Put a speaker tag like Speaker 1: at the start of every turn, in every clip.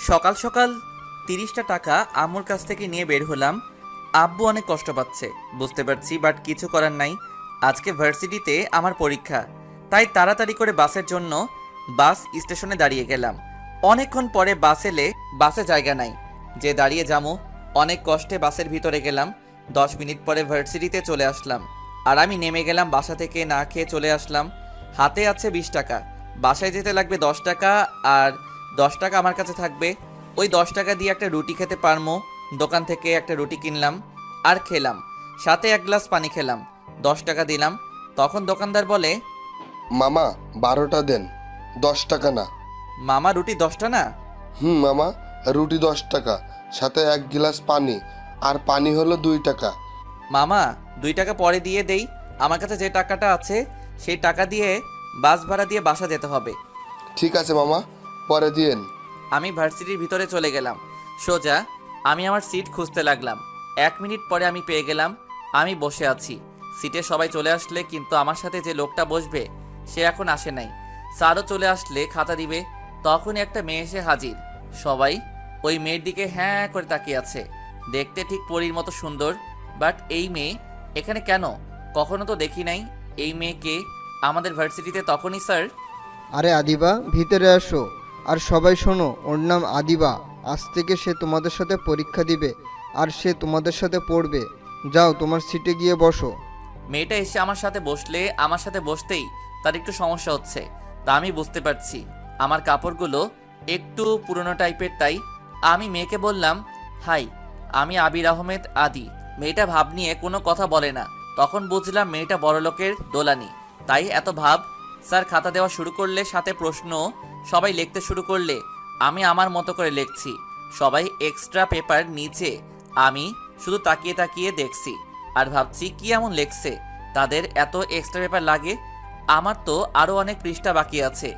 Speaker 1: সকাল সকাল 30টা টাকা আম্মুর কাছ থেকে নিয়ে বের হলাম। আব্বু অনেক কষ্ট পাচ্ছে বুঝতে পারছি, বাট কিছু করার নাই। আজকে ভার্সিটিতে আমার পরীক্ষা, তাই তাড়াতাড়ি করে বাসের জন্য বাস স্টেশনে দাঁড়িয়ে গেলাম। অনেকক্ষণ পরে বাস এলে বাসে জায়গা নাই, যে দাঁড়িয়ে যামো। অনেক কষ্টে বাসের ভিতরে গেলাম। 10 মিনিট পরে ভার্সিটিতে চলে আসলাম। আর আমি নেমে গেলাম, বাসা থেকে না খেয়ে চলে আসলাম। হাতে আছে 20 টাকা, বাসায় যেতে লাগবে 10 টাকা, আর 10 টাকা আমার কাছে থাকবে। ওই 10 টাকা দিয়ে একটা রুটি খেতে পারমো। দোকান থেকে একটা রুটি কিনলাম আর খেলাম, সাথে 1 গ্লাস পানি খেলাম। 10 টাকা দিলাম। তখন দোকানদার বলে,
Speaker 2: মামা 12টা দেন, 10 টাকা না।
Speaker 1: মামা রুটি 10টা না?
Speaker 2: মামা, রুটি 10 টাকা, সাথে 1 গ্লাস পানি, আর পানি হলো 2 টাকা।
Speaker 1: মামা 2 টাকা পরে দিয়ে দেই, আমার কাছে যে টাকাটা আছে সেই টাকা দিয়ে বাস ভাড়া দিয়ে বাসা যেতে হবে।
Speaker 2: ঠিক আছে মামা, পরে দিয়েন।
Speaker 1: আমি ভার্সিটির ভিতরে চলে গেলাম। সোজা আমি আমার সিট খুঁজতে লাগলাম। 1 মিনিট পরে আমি পেয়ে গেলাম। আমি বসে আছি, সিটে সবাই চলে আসলে, কিন্তু আমার সাথে যে লোকটা বসবে সে এখন আসে নাই। স্যারও চলে আসলে খাতা দিবে, তখনই একটা মেয়ে এসে হাজির। সবাই ওই মেয়ের দিকে হ্যাঁ করে তাকিয়ে আছে। দেখতে ঠিক পরীর মতো সুন্দর, বাট এই মেয়ে এখানে কেন? কখনো তো দেখি নাই এই মেয়েকে আমাদের ভার্সিটিতে। তখনই স্যার,
Speaker 3: আরে আদিবা, ভিতরে আসো। আর সবাই শোনো, ওর নাম আদিবা। আজ থেকে সে তোমাদের সাথে পরীক্ষা দিবে আর সে তোমাদের সাথে পড়বে। যাও, তোমার সিটে গিয়ে বসো।
Speaker 1: মেয়েটা এসে আমার সাথে বসলে, আমার সাথে বসতেই তার একটু সমস্যা হচ্ছে, তা আমি বুঝতে পারছি। আমার কাপড়গুলো একটু পুরনো টাইপের, তাই আমি মেয়েকে বললাম, হাই, আমি আবির আহমেদ আদি। মেয়েটা ভাব নিয়ে কোনো কথা বলে না। তখন বুঝলাম মেয়েটা বড়লোকের দোলানি, তাই এত ভাব। স্যার খাতা দেওয়া শুরু করলে, সাথে প্রশ্ন। সবাই লিখতে শুরু করলে, আমি আমার মতো করে লিখছি। সবাই এক্সট্রা পেপার নিচে, আমি শুধু তাকিয়ে তাকিয়ে দেখছি আর ভাবছি কি এমন লেখছে তাদের এত এক্সট্রা পেপার লাগে। আমার তো আরও অনেক পৃষ্ঠা বাকি আছে।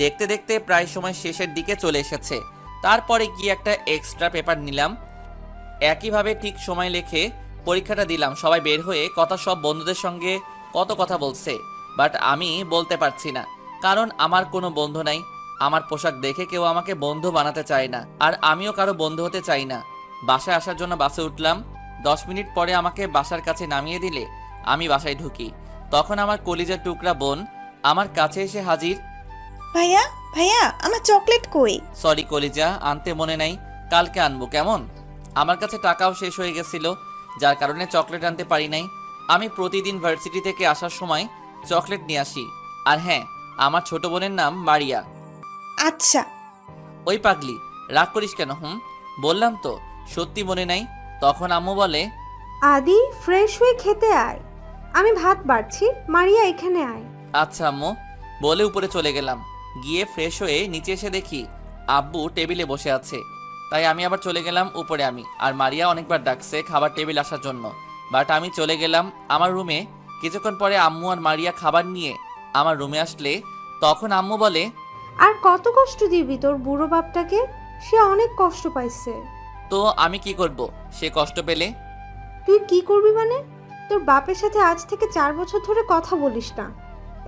Speaker 1: দেখতে দেখতে প্রায় সময় শেষের দিকে চলে এসেছে। তারপরে গিয়ে একটা এক্সট্রা পেপার নিলাম। একইভাবে ঠিক সময় লিখে পরীক্ষাটা দিলাম। সবাই বের হয়ে সব বন্ধুদের সঙ্গে কত কথা বলছে, বাট আমি বলতে পারছি না, কারণ আমার কোনো বন্ধু নাই। আমার পোশাক দেখে কেউ আমাকে বন্ধু বানাতে চায় না, আর আমিও কারো বন্ধু হতে চাই না। বাসায় আসার জন্য বাসে উঠলাম। 10 মিনিট পরে আমাকে বাসার কাছে নামিয়ে দিলে আমি বাসায় ঢুকি। তখন আমার কলিজার টুকরা বোন আমার কাছে এসে হাজির।
Speaker 4: ভাইয়া, ভাইয়া, আমার চকলেট কই?
Speaker 1: সরি কলিজা, আনতে মনে নাই, কালকে আনবো কেমন? আমার কাছে টাকাও শেষ হয়ে গেছিল, যার কারণে চকলেট আনতে পারি নাই। আমি প্রতিদিন ভার্সিটি থেকে আসার সময় চকলেট নিয়ে আসি। আর হ্যাঁ, আমার ছোট বোনের নাম মারিয়া।
Speaker 4: আচ্ছা।
Speaker 1: ওই পাগলি, রাগ করিস কেন? বললাম তো সত্যি মনে নাই। তখন আম্মু বলে,
Speaker 5: আদি, ফ্রেশ হয়ে খেতে আয়। আমি ভাত বাড়ছি, মারিয়া এখানে আয়।
Speaker 1: আচ্ছা আম্মু, বলে উপরে চলে গেলাম। গিয়ে ফ্রেশ হয়ে নিচে এসে দেখি আব্বু টেবিলে বসে আছে, তাই আমি আবার চলে গেলাম উপরে। আমি আর মারিয়া অনেকবার ডাকছে খাবার টেবিল আসার জন্য, বাট আমি চলে গেলাম আমার রুমে। কিছুক্ষণ পরে আম্মু আর মারিয়া খাবার নিয়ে আমার রুমে আসলে, তখন আম্মু বলে,
Speaker 5: আর কত কষ্ট দিবি তোর বুড়ো বাপটাকে? সে অনেক কষ্ট পাইছে।
Speaker 1: তো আমি কি করব সে কষ্ট পেলে?
Speaker 5: তুই কি করবি মানে? তোর বাপের সাথে আজ থেকে 4 বছর ধরে কথা বলিস না।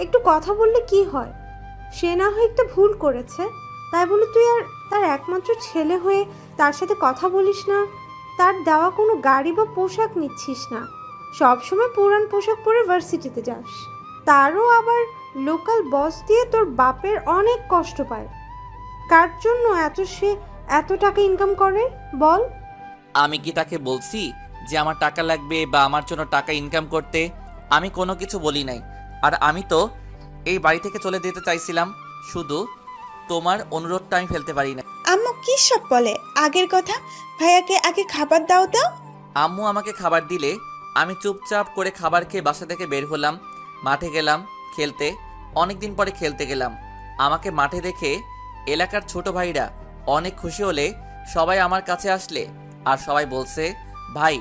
Speaker 5: একটু কথা বললে কি হয়? সে না হয় একটা ভুল করেছে, তাই বলে তুই আর তার একমাত্র ছেলে হয়ে তার সাথে কথা বলিস না, তার দেওয়া কোনো গাড়ি বা পোশাক নিচ্ছিস না, সবসময় পুরান পোশাক পরে ভার্সিটিতে যাস, তারও আবার লোকাল বস দিয়ে তোর বাপের অনেক কষ্ট পায়। কার জন্য সে এত টাকা ইনকাম করে বল?
Speaker 1: আমি কি তাকে বলছি যে আমার টাকা লাগবে বা আমার জন্য টাকা ইনকাম করতে? আমি কোনো কিছু বলি নাই। আর আমি তো এই বাড়ি থেকে চলে যেতে চাইছিলাম, শুধু তোমার অনুরোধটা আমি ফেলতে পারি না।
Speaker 4: আম্মু কি সব বলে? আগের কথা। ভাইয়াকে আগে খাবার দাও তো।
Speaker 1: আম্মু আমাকে খাবার দিলে আমি চুপচাপ করে খাবার খেয়ে বাসা থেকে বের হলাম। মাঠে গেলাম খেলতে। অনেকদিন পরে খেলতে গেলাম। আমাকে মাঠে দেখে এলাকার ছোট ভাইরা অনেক খুশি হলে সবাই আমার কাছে আসলে, আর সবাই বলছে, ভাই,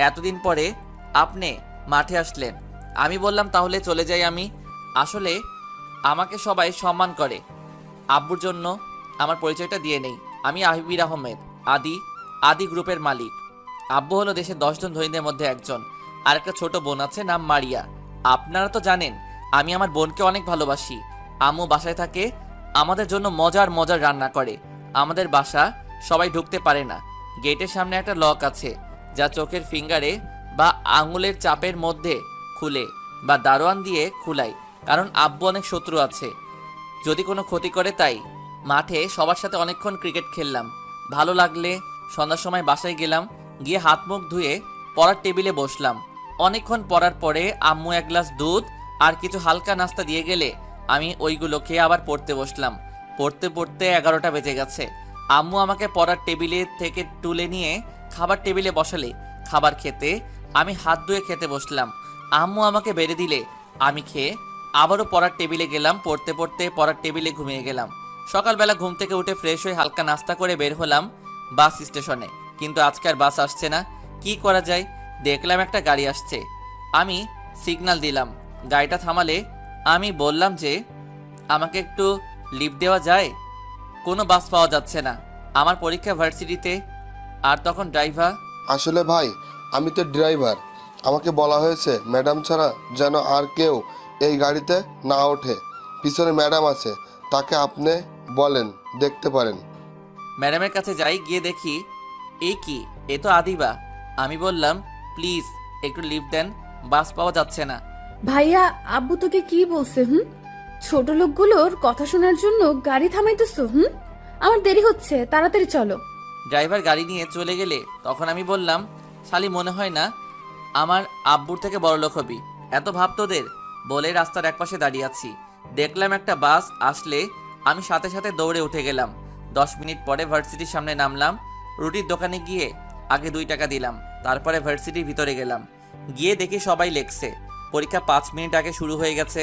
Speaker 1: এতদিন পরে আপনি মাঠে আসলেন। আমি বললাম তাহলে চলে যাই আমি। আসলে আমাকে সবাই সম্মান করে। আব্বুর জন্য আমার পরিচয়টা দিয়ে নেই, আমি আবির আহমেদ আদি, আদি গ্রুপের মালিক। আব্বু হলো দেশের 10 জন ধনীদের মধ্যে একজন। আর একটা ছোট বোন আছে, নাম মারিয়া। আপনারা তো জানেন আমি আমার বোনকে অনেক ভালোবাসি। আম্মু বাসায় থাকে, আমাদের জন্য মজার মজার রান্না করে। আমাদের বাসা সবাই ঢুকতে পারে না। গেটের সামনে একটা লক আছে, যা চোখের ফিঙ্গারে বা আঙুলের চাপের মধ্যে খুলে বা দারোয়ান দিয়ে খুলাই, কারণ আব্বু অনেক শত্রু আছে, যদি কোনো ক্ষতি করে। তাই মাঠে সবার সাথে অনেকক্ষণ ক্রিকেট খেললাম। ভালো লাগলে সন্ধ্যার সময় বাসায় গেলাম, গিয়ে হাত মুখ ধুয়ে পড়ার টেবিলে বসলাম। অনেকক্ষণ পড়ার পরে আম্মু এক গ্লাস দুধ আর কিছু হালকা নাস্তা দিয়ে গেলে আমি ওইগুলো খেয়ে আবার পড়তে বসলাম। পড়তে পড়তে 11টা বেজে গেছে। আম্মু আমাকে পড়ার টেবিলে থেকে তুলে নিয়ে খাবার টেবিলে বসালে খাবার খেতে আমি হাত ধুয়ে খেতে বসলাম। আম্মু আমাকে বেড়ে দিলে আমি খেয়ে আবারও পড়ার টেবিলে গেলাম। পড়তে পড়তে পড়ার টেবিলে ঘুমিয়ে গেলাম। সকালবেলা ঘুম থেকে উঠে ফ্রেশ হয়ে হালকা নাস্তা করে বের হলাম বাস স্টেশনে, কিন্তু আজকে আর বাস আসছে না। কি করা যায়? দেখলাম একটা গাড়ি আসছে, আমি সিগন্যাল দিলাম। গাড়িটা থামালে আমি বললাম যে আমাকে একটু লিফট দেওয়া যায়? কোনো বাস পাওয়া যাচ্ছে না, আমার পরীক্ষা ভার্সিটিতে। আর তখন ড্রাইভার,
Speaker 2: আসলে ভাই, আমি তো ড্রাইভার, আমাকে বলা হয়েছে ম্যাডাম ছাড়া যেন আর কেউ এই গাড়িতে না ওঠে। পিছনে ম্যাডাম আছে, তাকে আপনি বলেন, দেখতে পারেন।
Speaker 1: ম্যাডামের কাছে যাই, গিয়ে দেখি এ কি, এ তো আদিবা। আমি বললাম প্লিজ একটু লিফট দেন, বাস পাওয়া যাচ্ছে না।
Speaker 6: ভাইয়া, আব্বু তোকে কি বলছে? ছোট লোকগুলোর কথা শোনার জন্য গাড়ি থামাইতেছো? আমার দেরি হচ্ছে, তাড়াতাড়ি চলো।
Speaker 1: ড্রাইভার গাড়ি নিয়ে চলে গেলে তখন আমি বললাম, শালি মনে হয় না আমার আব্বুর থেকে বড় লোক হবি, এত ভাব তোদের? বলে রাস্তার একপাশে দাঁড়িয়ে আছি। দেখলাম একটা বাস আসলে আমি সাথে সাথে দৌড়ে উঠে গেলাম। 10 মিনিট পরে ভার্সিটির সামনে নামলাম। রুটির দোকানে গিয়ে আগে 2 টাকা দিলাম, তারপরে ভার্সিটির ভিতরে গেলাম। গিয়ে দেখি সবাই লেখছে, পরীক্ষা 5 মিনিট আগে শুরু হয়ে গেছে।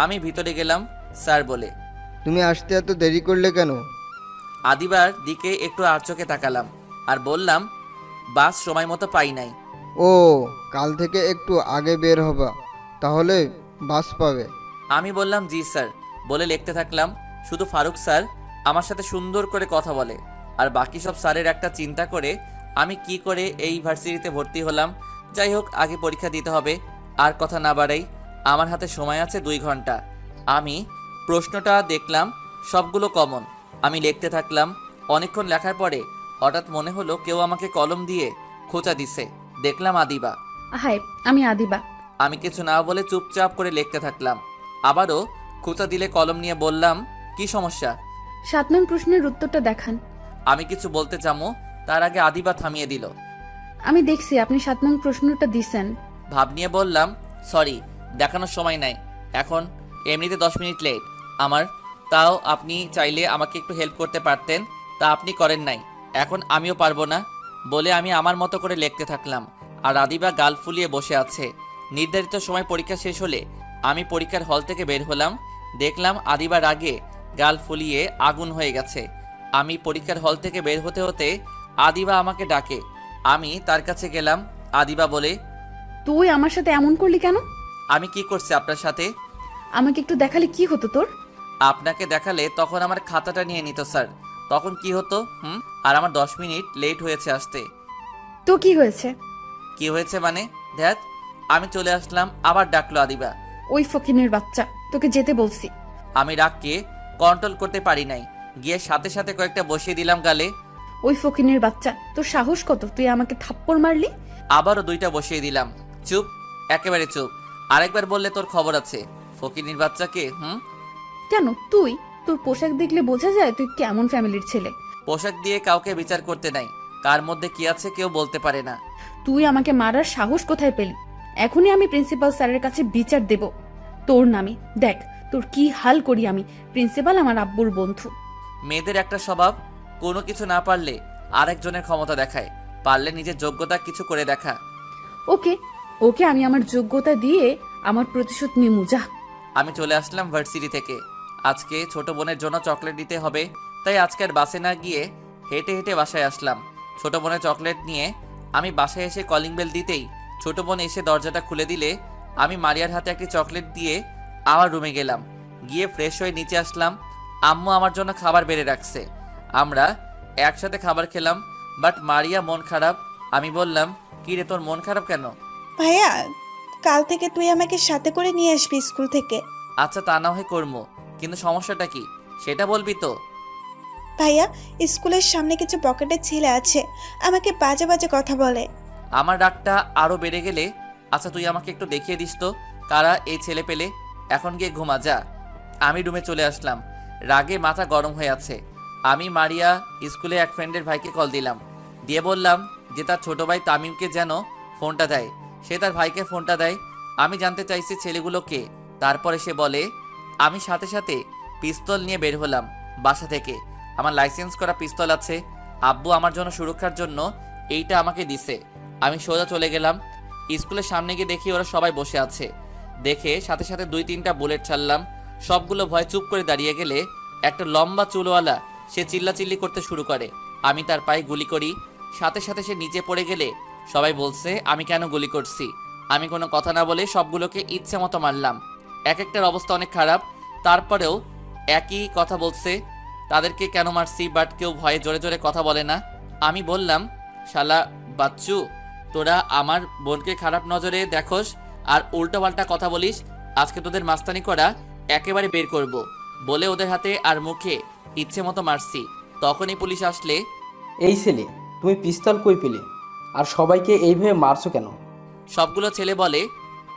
Speaker 1: আমি ভিতরে গেলাম স্যার বলে।
Speaker 3: তুমি আসতে এত দেরি করলে কেন?
Speaker 1: আদিবার দিকে একটু আর চোখে তাকালাম আর বললাম বাস সময় মতো পাই নাই।
Speaker 3: ও, কাল থেকে একটু আগে বের হবা, তাহলে বাস পাবে।
Speaker 1: আমি বললাম জি স্যার বলে লিখতে থাকলাম। শুধু ফারুক স্যার আমার সাথে সুন্দর করে কথা বলে, আর বাকি সব স্যারের একটা চিন্তা করে আমি কি করে এই ভার্সিটিতে ভর্তি হলাম। যাই হোক, আগে পরীক্ষা দিতে হবে। আর কথা না বাড়াই, আমার হাতে সময় আছে 2 ঘন্টা। আমি প্রশ্নটা দেখলাম, সবগুলো কমন। আমি লিখতে থাকলাম। অনেকক্ষণ লেখার পরে হঠাৎ মনে হলো কেউ আমাকে কলম দিয়ে খোঁচা দিছে। দেখলাম আদিবা।
Speaker 6: হাই, আমি আদিবা।
Speaker 1: আমি কিছু না বলে চুপচাপ করে লিখতে থাকলাম। আবারও খোঁচা দিলে কলম নিয়ে বললাম, কি সমস্যা?
Speaker 6: 7 নং প্রশ্নের উত্তরটা দেখান।
Speaker 1: আমি কিছু বলতে চামো, তার আগে আদিবা থামিয়ে দিল।
Speaker 6: আমি দেখছি আপনি 7 নং প্রশ্নটা দিছেন।
Speaker 1: ভাব নিয়ে বললাম, সরি, দেখানোর সময় নাই এখন, এমনিতে 10 মিনিট লেট আমার। তাও আপনি চাইলে আমাকে একটু হেল্প করতে পারতেন, তা আপনি করেন নাই। এখন আমিও পারবো না বলে আমি আমার মতো করে লিখতে থাকলাম। আর আদিবা গাল ফুলিয়ে বসে আছে। নির্ধারিত সময় পরীক্ষা শেষ হলে আমি পরীক্ষার হল থেকে বের হলাম। দেখলাম আদিবার আগে গাল ফুলিয়ে আগুন হয়ে গেছে। আমি পরীক্ষার হল থেকে বের হতে হতে আদিবা আমাকে ডাকে। আমি তার কাছে গেলাম। আদিবা বলে,
Speaker 6: তুই আমার সাথে এমন করলি কেন?
Speaker 1: আমি কি করছি আপনার সাথে?
Speaker 6: আমাকে একটু দেখালে কি হতো তোর?
Speaker 1: আপনাকে দেখালে তখন আমার খাতাটা নিয়ে নিত স্যার, তখন কি হতো? আর আমার 10 মিনিট লেট হয়েছে আসতে।
Speaker 6: তো কি হয়েছে?
Speaker 1: কি হয়েছে মানে? ধ্যাত, আমি চলে আসলাম। আবার ডাকলো আদিবা।
Speaker 6: ওই ফকিনের বাচ্চা, তোকে যেতে বলছি।
Speaker 1: আমি রাগকে কন্ট্রোল করতে পারি নাই, গিয়ে সাথে সাথে কয়েকটা বসিয়ে দিলাম গালে।
Speaker 6: ওই ফকিনের বাচ্চা, তোর সাহস কত তুই আমাকে থাপ্পড় মারলি?
Speaker 1: আবারও 2টা বসিয়ে দিলাম। চুপ, একেবারে চুপ। আরেকবার বললে তোর খবর আছে। ফকিনীর বাচ্চাকে
Speaker 6: কেন? তুই, তোর পোশাক দেখলে বোঝা যায় তুই কেমন ফ্যামিলির ছেলে।
Speaker 1: পোশাক দিয়ে কাউকে বিচার করতে নাই, কার মধ্যে কি আছে কেউ বলতে পারে না।
Speaker 6: তুই আমাকে মারার সাহস কোথায় পেলি? এখনই আমি প্রিন্সিপাল স্যারের কাছে বিচার দেব তোর নামে। দেখ তোর কি হাল করি আমি। প্রিন্সিপাল আমার আব্বুর বন্ধু।
Speaker 1: মেয়েদের একটা স্বভাব, কোনো কিছু না পারলে আরেকজনের ক্ষমতা দেখায়, পারলে নিজের যোগ্যতা কিছু করে দেখা।
Speaker 6: ওকে ওকে, আমি আমার যোগ্যতা দিয়ে আমার প্রতিশোধ নিমু, যা।
Speaker 1: আমি চলে আসলাম ভার্সিটি থেকে। আজকে ছোট বোনের জন্য চকলেট দিতে হবে, তাই আজকের বাসে না গিয়ে হেঁটে হেঁটে বাসায় আসলাম। ছোট বোনের চকলেট নিয়ে আমি বাসায় এসে কলিং বেল দিতেই ছোট বোন এসে দরজাটা খুলে দিলে আমি মারিয়ার হাতে একটি চকলেট দিয়ে আমার রুমে গেলাম। গিয়ে ফ্রেশ হয়ে নিচে আসলাম। আম্মু আমার জন্য খাবার বেড়ে রাখছে, আমরা একসাথে খাবার খেলাম। বাট মারিয়া মন খারাপ। আমি বললাম, কি রে, তোর মন খারাপ কেন?
Speaker 4: ভাইয়া, কাল থেকে তুই আমাকে সাথে করে নিয়ে আসবি স্কুল থেকে।
Speaker 1: আচ্ছা, তা না হয় করবো, কিন্তু সমস্যাটা কি সেটা বলবি তো?
Speaker 4: ভাইয়া স্কুলের সামনে কিছু পকেটের ছেলে আছে, আমাকে বাজে বাজে কথা বলে।
Speaker 1: আমার রাগটা আরও বেড়ে গেলে, আচ্ছা তুই আমাকে একটু দেখিয়ে দিস তো কারা এই ছেলে পেলে। এখন গিয়ে ঘুমা যা। আমি রুমে চলে আসলাম, রাগে মাথা গরম হয়ে আছে। আমি মারিয়া স্কুলে এক ফ্রেন্ডের ভাইকে কল দিলাম, দিয়ে বললাম যে তার ছোট ভাই তামিমকে যেন ফোনটা দেয়। সে তার ভাইকে ফোনটা দেয়। আমি জানতে চাইছি ছেলেগুলো কে। তারপরে সে বলে, আমি সাথে সাথে পিস্তল নিয়ে বের হলাম বাসা থেকে। আমার লাইসেন্স করা পিস্তল আছে, আব্বু আমার জন্য সুরক্ষার জন্য এইটা আমাকে দিছে। আমি সোজা চলে গেলাম স্কুলের সামনে গিয়ে দেখি ওরা সবাই বসে আছে। দেখে সাথে সাথে 2-3টা বুলেট ছাড়লাম। সবগুলো ভয় চুপ করে দাঁড়িয়ে গেলে একটা লম্বা চুলওয়ালা সে চিল্লাচিল্লি করতে শুরু করে। আমি তার পায়ে গুলি করি, সাথে সাথে সে নিচে পড়ে গেলে সবাই বলছে আমি কেন গুলি করছি। আমি কোনো কথা না বলে সবগুলোকে ইচ্ছে মতো মারলাম। এক একটার অবস্থা অনেক খারাপ, তারপরেও একই কথা বলছে তাদেরকে কেন মারছি, বাট কেউ ভয়ে জোরে জোরে কথা বলে না। আমি বললাম, শালা বাচ্চু, তোরা আমার বোনকে খারাপ নজরে দেখোস আর উল্টোপাল্টা কথা বলিস, আজকে তোদের মাস্তানি করা একেবারে বের করব। বলে ওদের হাতে আর মুখে ইচ্ছে মতো মারছি। তখনই পুলিশ আসলে,
Speaker 7: এই ছেলে, তুমি পিস্তল কই পেলে আর সবাইকে এইভাবে মারছো কেন?
Speaker 1: সবগুলো ছেলে বলে,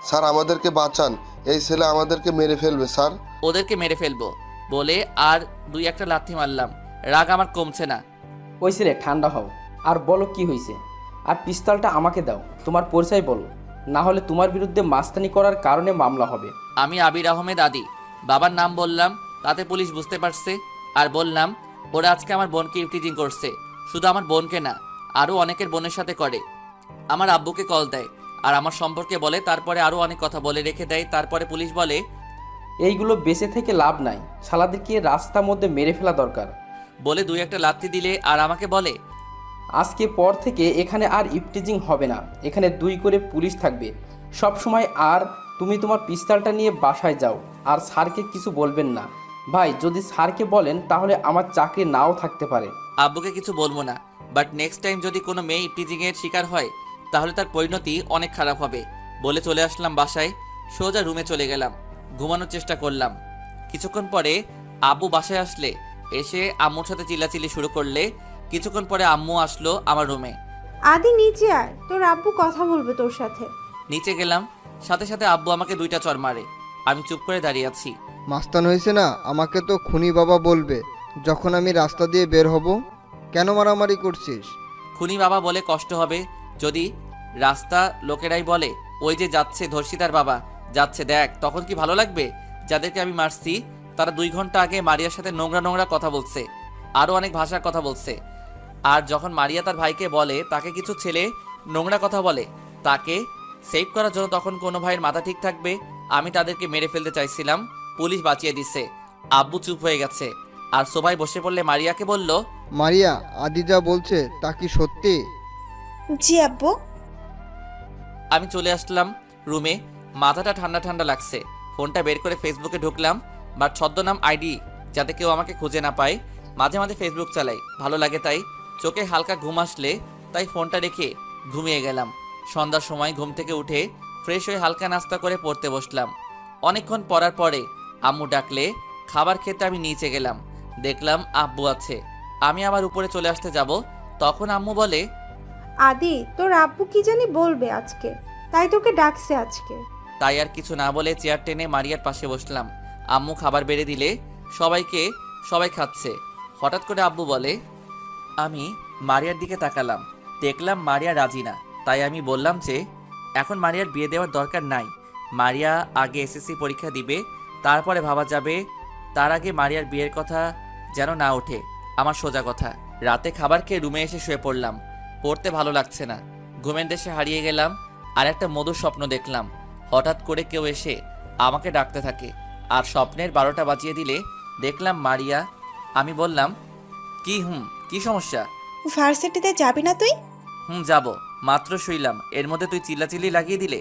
Speaker 2: স্যার আমাদেরকে বাঁচান, এই ছেলে আমাদেরকে মেরে ফেলবে স্যার।
Speaker 1: ওদেরকে মেরে ফেলবো বলে আর 2-1টা লাথি মারলাম। রাগ আমার কমছে না।
Speaker 7: ওই ছেলে, ঠান্ডা হও আর বলো কি হয়েছে। আর পিস্তলটা আমাকে দাও, তোমার পরিচয় বলো, না হলে তোমার বিরুদ্ধে মাস্তানি করার কারণে মামলা হবে।
Speaker 1: আমি আবির আহমেদ আদি। বাবার নাম বললাম, তাতে পুলিশ বুঝতে পারছে। আর বললাম, ওরা আজকে আমার বোনকে ইফটিজিং করছে। শুধু আমার বোনকে না, আরও অনেকের বোনের সাথে করে। আমার আব্বুকে কল দেয় আর আমার সম্পর্কে বলে, তারপরে আরও অনেক কথা বলে রেখে দেয়। তারপরে পুলিশ বলে,
Speaker 7: এইগুলো বেঁচে থেকে লাভ নাই, শালাদেরকে রাস্তার মধ্যে মেরে ফেলা দরকার।
Speaker 1: বলে 2-1টা লাথি দিলে আর আমাকে বলে,
Speaker 7: আজকে পর থেকে এখানে আর ইফটিজিং হবে না, এখানে 2 করে পুলিশ থাকবে সব সময়। আর তুমি তোমার পিস্তলটা নিয়ে বাসায় যাও আর স্যারকে কিছু বলবেন না। ভাই, যদি স্যারকে বলেন তাহলে আমার চাকরি নাও থাকতে পারে।
Speaker 1: আব্বুকে কিছু বলবো না, বাট নেক্সট টাইম যদি কোনো মেয়ে ইফটিজিংয়ের শিকার হয় তাহলে তার পরিণতি অনেক খারাপ হবে। বলে চলে আসলাম বাসায়। সোজা রুমে চলে গেলাম, ঘুমানোর চেষ্টা করলাম। কিছুক্ষণ পরে আব্বু বাসায় আসলে এসে আম্মুর সাথে চিল্লাচিল্লি শুরু করলে। কিছুক্ষণ পরে আম্মু আসলো আমার রুমে।
Speaker 5: আদি নিচে আয়, তোর আব্বু কথা বলবে তোর সাথে।
Speaker 1: নিচে গেলাম, সাথে সাথে আব্বু আমাকে 2টা চড় মারে। আমি চুপ করে দাঁড়িয়ে আছি।
Speaker 3: মাস্তান হয়েছে না, আমাকে তো খুনি বাবা বলবে যখন আমি রাস্তা দিয়ে বের হব। কেন মারামারি করছিস?
Speaker 1: খুনি বাবা বলে কষ্ট হবে যদি রাস্তা লোকেরাই বলে ওই যে যাচ্ছে ধর্ষিতার বাবা যাচ্ছে দেখ, তখন কি ভালো লাগবে? যাদেরকে আমি মারছি তারা 2 ঘন্টা আগে মারিয়ার সাথে নোংরা নোংরা কথা বলছে, আরও অনেক ভাষার কথা বলছে। আর যখন মারিয়া তার ভাইকে বলে তাকে কিছু ছেলে নোংরা কথা বলে, তাকে সেভ করার জন্য তখন কোনো ভাইয়ের মাথা ঠিক থাকবে? আমি তাদেরকে মেরে ফেলতে চাইছিলাম, পুলিশ বাঁচিয়ে দিচ্ছে। আব্বু চুপ হয়ে গেছে আর সবাই বসে পড়লে মারিয়াকে বলল,
Speaker 3: মারিয়া, আদি যা বলছে তা কি সত্যি?
Speaker 4: জি আব্বু।
Speaker 1: আমি চলে আসলাম রুমে, মাথাটা ঠান্ডা ঠান্ডা লাগছে। ফোনটা বের করে ফেসবুকে ঢুকলাম, বাট ছদ্মনাম আইডি যাতে কেউ আমাকে খুঁজে না পায়। মাঝে মাঝে ফেসবুক চালাই, ভালো লাগে তাই। চোখে হালকা ঘুম আসলে তাই ফোনটা রেখে ঘুমিয়ে গেলাম। সন্ধ্যার সময় ঘুম থেকে উঠে ফ্রেশ হয়ে হালকা নাস্তা করে পড়তে বসলাম। অনেকক্ষণ পড়ার পরে আম্মু ডাকলে খাবার খেতে আমি নিচে গেলাম। দেখলাম আব্বু আছে। আমি আবার উপরে চলে আসতে যাব, তখন আম্মু বলে,
Speaker 5: আদি, তোর আব্বু কি জানি বলবে আজকে, তাই তোকে ডাকছে আজকে।
Speaker 1: তাই আর কিছু না বলে চেয়ার টেনে মারিয়ার পাশে বসলাম। আম্মু খাবার বেড়ে দিলে সবাই খাচ্ছে। হঠাৎ করে আব্বু বলে, আমি মারিয়ার দিকে তাকালাম, দেখলাম মারিয়া রাজি না। তাই আমি বললাম যে এখন মারিয়ার বিয়ে দেওয়ার দরকার নাই, মারিয়া আগে এসএসসি পরীক্ষা দিবে, তারপরে ভাবা যাবে। তার আগে মারিয়ার বিয়ের কথা যেন না ওঠে। আমার সোজা কথা। রাতে খাবার খেয়ে রুমে এসে শুয়ে পড়লাম। পড়তে ভালো লাগছে না, ঘুমের দেশে হারিয়ে গেলাম। আর একটা মধুর স্বপ্ন দেখলাম। হঠাৎ করে কেউ এসে আমাকে ডাকতে থাকে আর স্বপ্নের 12টা বাজিয়ে দিলে দেখলাম মারিয়া। আমি বললাম, কি সমস্যা?
Speaker 4: ভার্সিটিতে যাবি না তুই?
Speaker 1: যাব, মাত্র শুইলাম, এর মধ্যে তুই চিল্লাচিল্লি লাগিয়ে দিলে।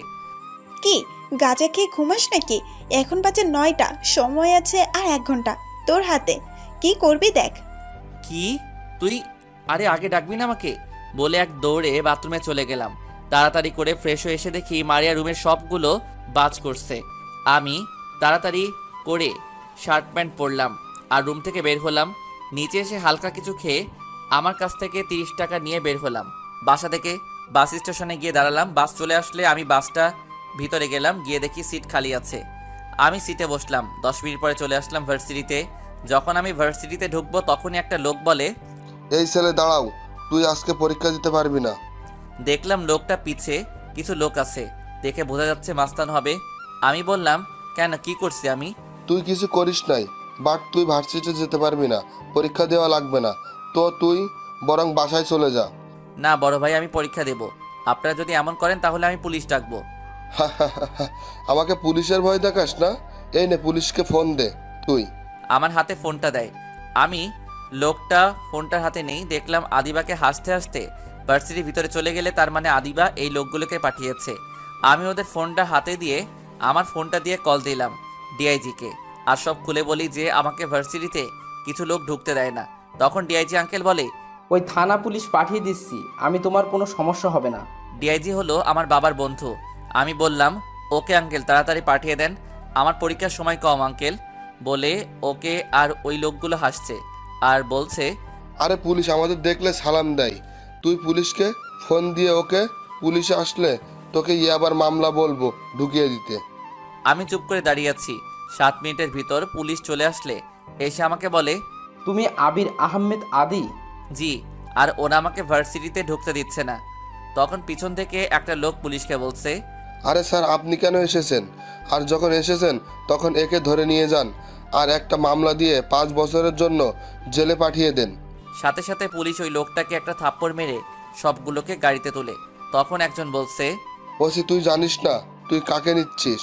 Speaker 4: কি গাঁজা খেয়ে ঘুমাস নাকি? এখন বাজে 9টা, সময় আছে আর 1 ঘন্টা তোর হাতে। কি করবি দেখ।
Speaker 1: কি তুই? আরে আগে ডাকবি না আমাকে? বলে এক দৌড়ে বাথরুমে চলে গেলাম। তাড়াতাড়ি করে ফ্রেশ হয়ে এসে দেখি মারিয়া রুমের সবগুলো বাজ করছে। আমি তাড়াতাড়ি করে শার্ট প্যান্ট পরলাম আর রুম থেকে বের হলাম। নিচে এসে হালকা কিছু খেয়ে আমার কাছ থেকে 30 টাকা নিয়ে বের হলাম। বাসা থেকে বাস স্টেশনে গিয়ে দাঁড়ালাম। বাস চলে আসলে আমি বাসটা ভিতরে গেলাম, গিয়ে দেখি সিট খালি আছে। আমি সিটে বসলাম। 10 মিনিট পরে চলে আসলাম ভার্সিটিতে। যখন আমি ভার্সিটিতে ঢুকবো তখনই একটা লোক বলে,
Speaker 2: এই ছেলে দাঁড়াও, তুই আজকে পরীক্ষা দিতে পারবি না।
Speaker 1: দেখলাম লোকটা পিছে কিছু লোক আছে, দেখে বোঝা যাচ্ছে মাস্তান হবে। আমি বললাম, কেন, কি করছি আমি?
Speaker 2: তুই কিছু করিস নাই, বাট তুই ভার্সিটিতে যেতে পারবি না, পরীক্ষা দেওয়া লাগবে না তো তুই বরং বাসায় চলে যা।
Speaker 1: না বড় ভাই, আমি পরীক্ষা দেব। আপনারা যদি এমন করেন তাহলে আমি পুলিশ ডাকবো।
Speaker 2: আমাকে পুলিশের ভয় দেখাস না? এই নে, পুলিশকে ফোন দে তুই।
Speaker 1: আমার হাতে ফোনটা দেয়। আমি লোকটা ফোনটার হাতে নেই, দেখলাম আদিবাকে হাসতে হাসতে ভার্সিটির ভিতরে চলে গেলে তার মানে আদিবা এই লোকগুলোকে পাঠিয়েছে। আমি ওদের ফোনটা হাতে দিয়ে আমার ফোনটা দিয়ে কল দিলাম ডিআইজিকে, আর সব খুলে বলি যে আমাকে ভার্সিটিতে কিছু লোক ঢুকতে দেয় না। তখন ডিআইজি আঙ্কেল বলে,
Speaker 7: ওই থানা পুলিশ পাঠিয়ে দিচ্ছি, আমি তোমার কোনো সমস্যা হবে না।
Speaker 1: ডিআইজি হলো আমার বাবার বন্ধু। আমি বললাম, ওকে আঙ্কেল, তাড়াতাড়ি পাঠিয়ে দেন, আমার পরীক্ষার সময় কম আঙ্কেল। বলে ওকে আর ওই লোকগুলো হাসছে আর বলছে,
Speaker 2: আরে পুলিশ আমাদের দেখলে সালাম দেয়, তুই পুলিশকে ফোন দিয়ে ওকে, পুলিশে আসলে তোকে আবার মামলা বলবো ঢুকিয়ে দিতে।
Speaker 1: আমি চুপ করে দাঁড়িয়ে আছি। 7 মিনিটের ভিতর পুলিশ চলে আসলে এসে আমাকে বলে,
Speaker 7: তুমি আবির আহমেদ আদি?
Speaker 1: জি। আর ওরা আমাকে ভার্সিটিতে ঢুকতে দিচ্ছে না। তখন পিছন থেকে একটা লোক পুলিশকে বলছে,
Speaker 2: আরে স্যার, আপনি কেন এসেছেন? আর যখন এসেছেন তখন একে ধরে নিয়ে যান আর একটা মামলা দিয়ে 5 বছরের জন্য জেলে পাঠিয়ে দেন।
Speaker 1: সাথে সাথে পুলিশ ওই লোকটাকে একটা থাপ্পড় মেরে সবগুলোকে গাড়িতে তোলে। তখন একজন বলছে,
Speaker 2: ওসি, তুই জানিস না তুই কাকে নিচ্ছিস?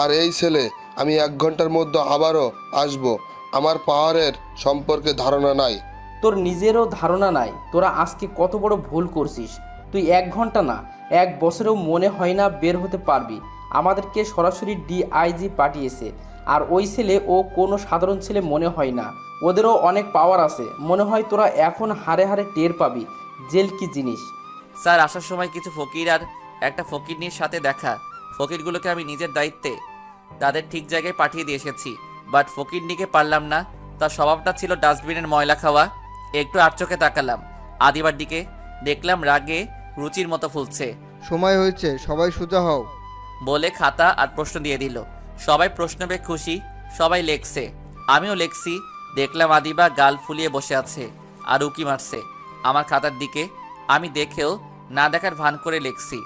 Speaker 2: আর এই ছেলে, আমি 1 ঘন্টার মধ্যে আবারও আসবো, আমার পাওয়ারের সম্পর্কে ধারণা নাই।
Speaker 7: তোর নিজেরও ধারণা নাই তোরা আজকে কত বড় ভুল করছিস। তুই 1 ঘন্টা না, 1 বছরেও মনে হয় না বের হতে পারবি। আমাদেরকে সরাসরি ডিআইজি পাঠিয়েছে, আর ওই ছেলে ও কোনো সাধারণ ছেলে মনে হয় না, ওদেরও অনেক পাওয়ার আছে। মনে হয় তোরা এখন হারে হারে টের পাবি জেল কি জিনিস।
Speaker 1: স্যার, আসার সময় কিছু ফকির আর একটা ফকিরনির সাথে দেখা। ফকিরগুলোকে আমি নিজের দায়িত্বে তাদের ঠিক জায়গায় পাঠিয়ে দিয়ে এসেছি, বাট ফকিরনিকে পারলাম না। তার স্বভাবটা ছিল ডাস্টবিনের ময়লা খাওয়া। একটু আর চোখে তাকালাম আদিবার দিকে, দেখলাম রাগে রুচির মতো ফুলছে।
Speaker 3: সময় হয়েছে, সবাই সোজা হও।
Speaker 1: বলে খাতা আর প্রশ্ন দিয়ে দিল। সবাই প্রশ্ন পেয়ে খুশি, সবাই লেখছে, আমিও লেখছি। দেখলাম আদিবা গাল ফুলিয়ে বসে আছে আর উকি মারছে আমার খাতার দিকে। আমি দেখেও না দেখার ভান করে লেখছি।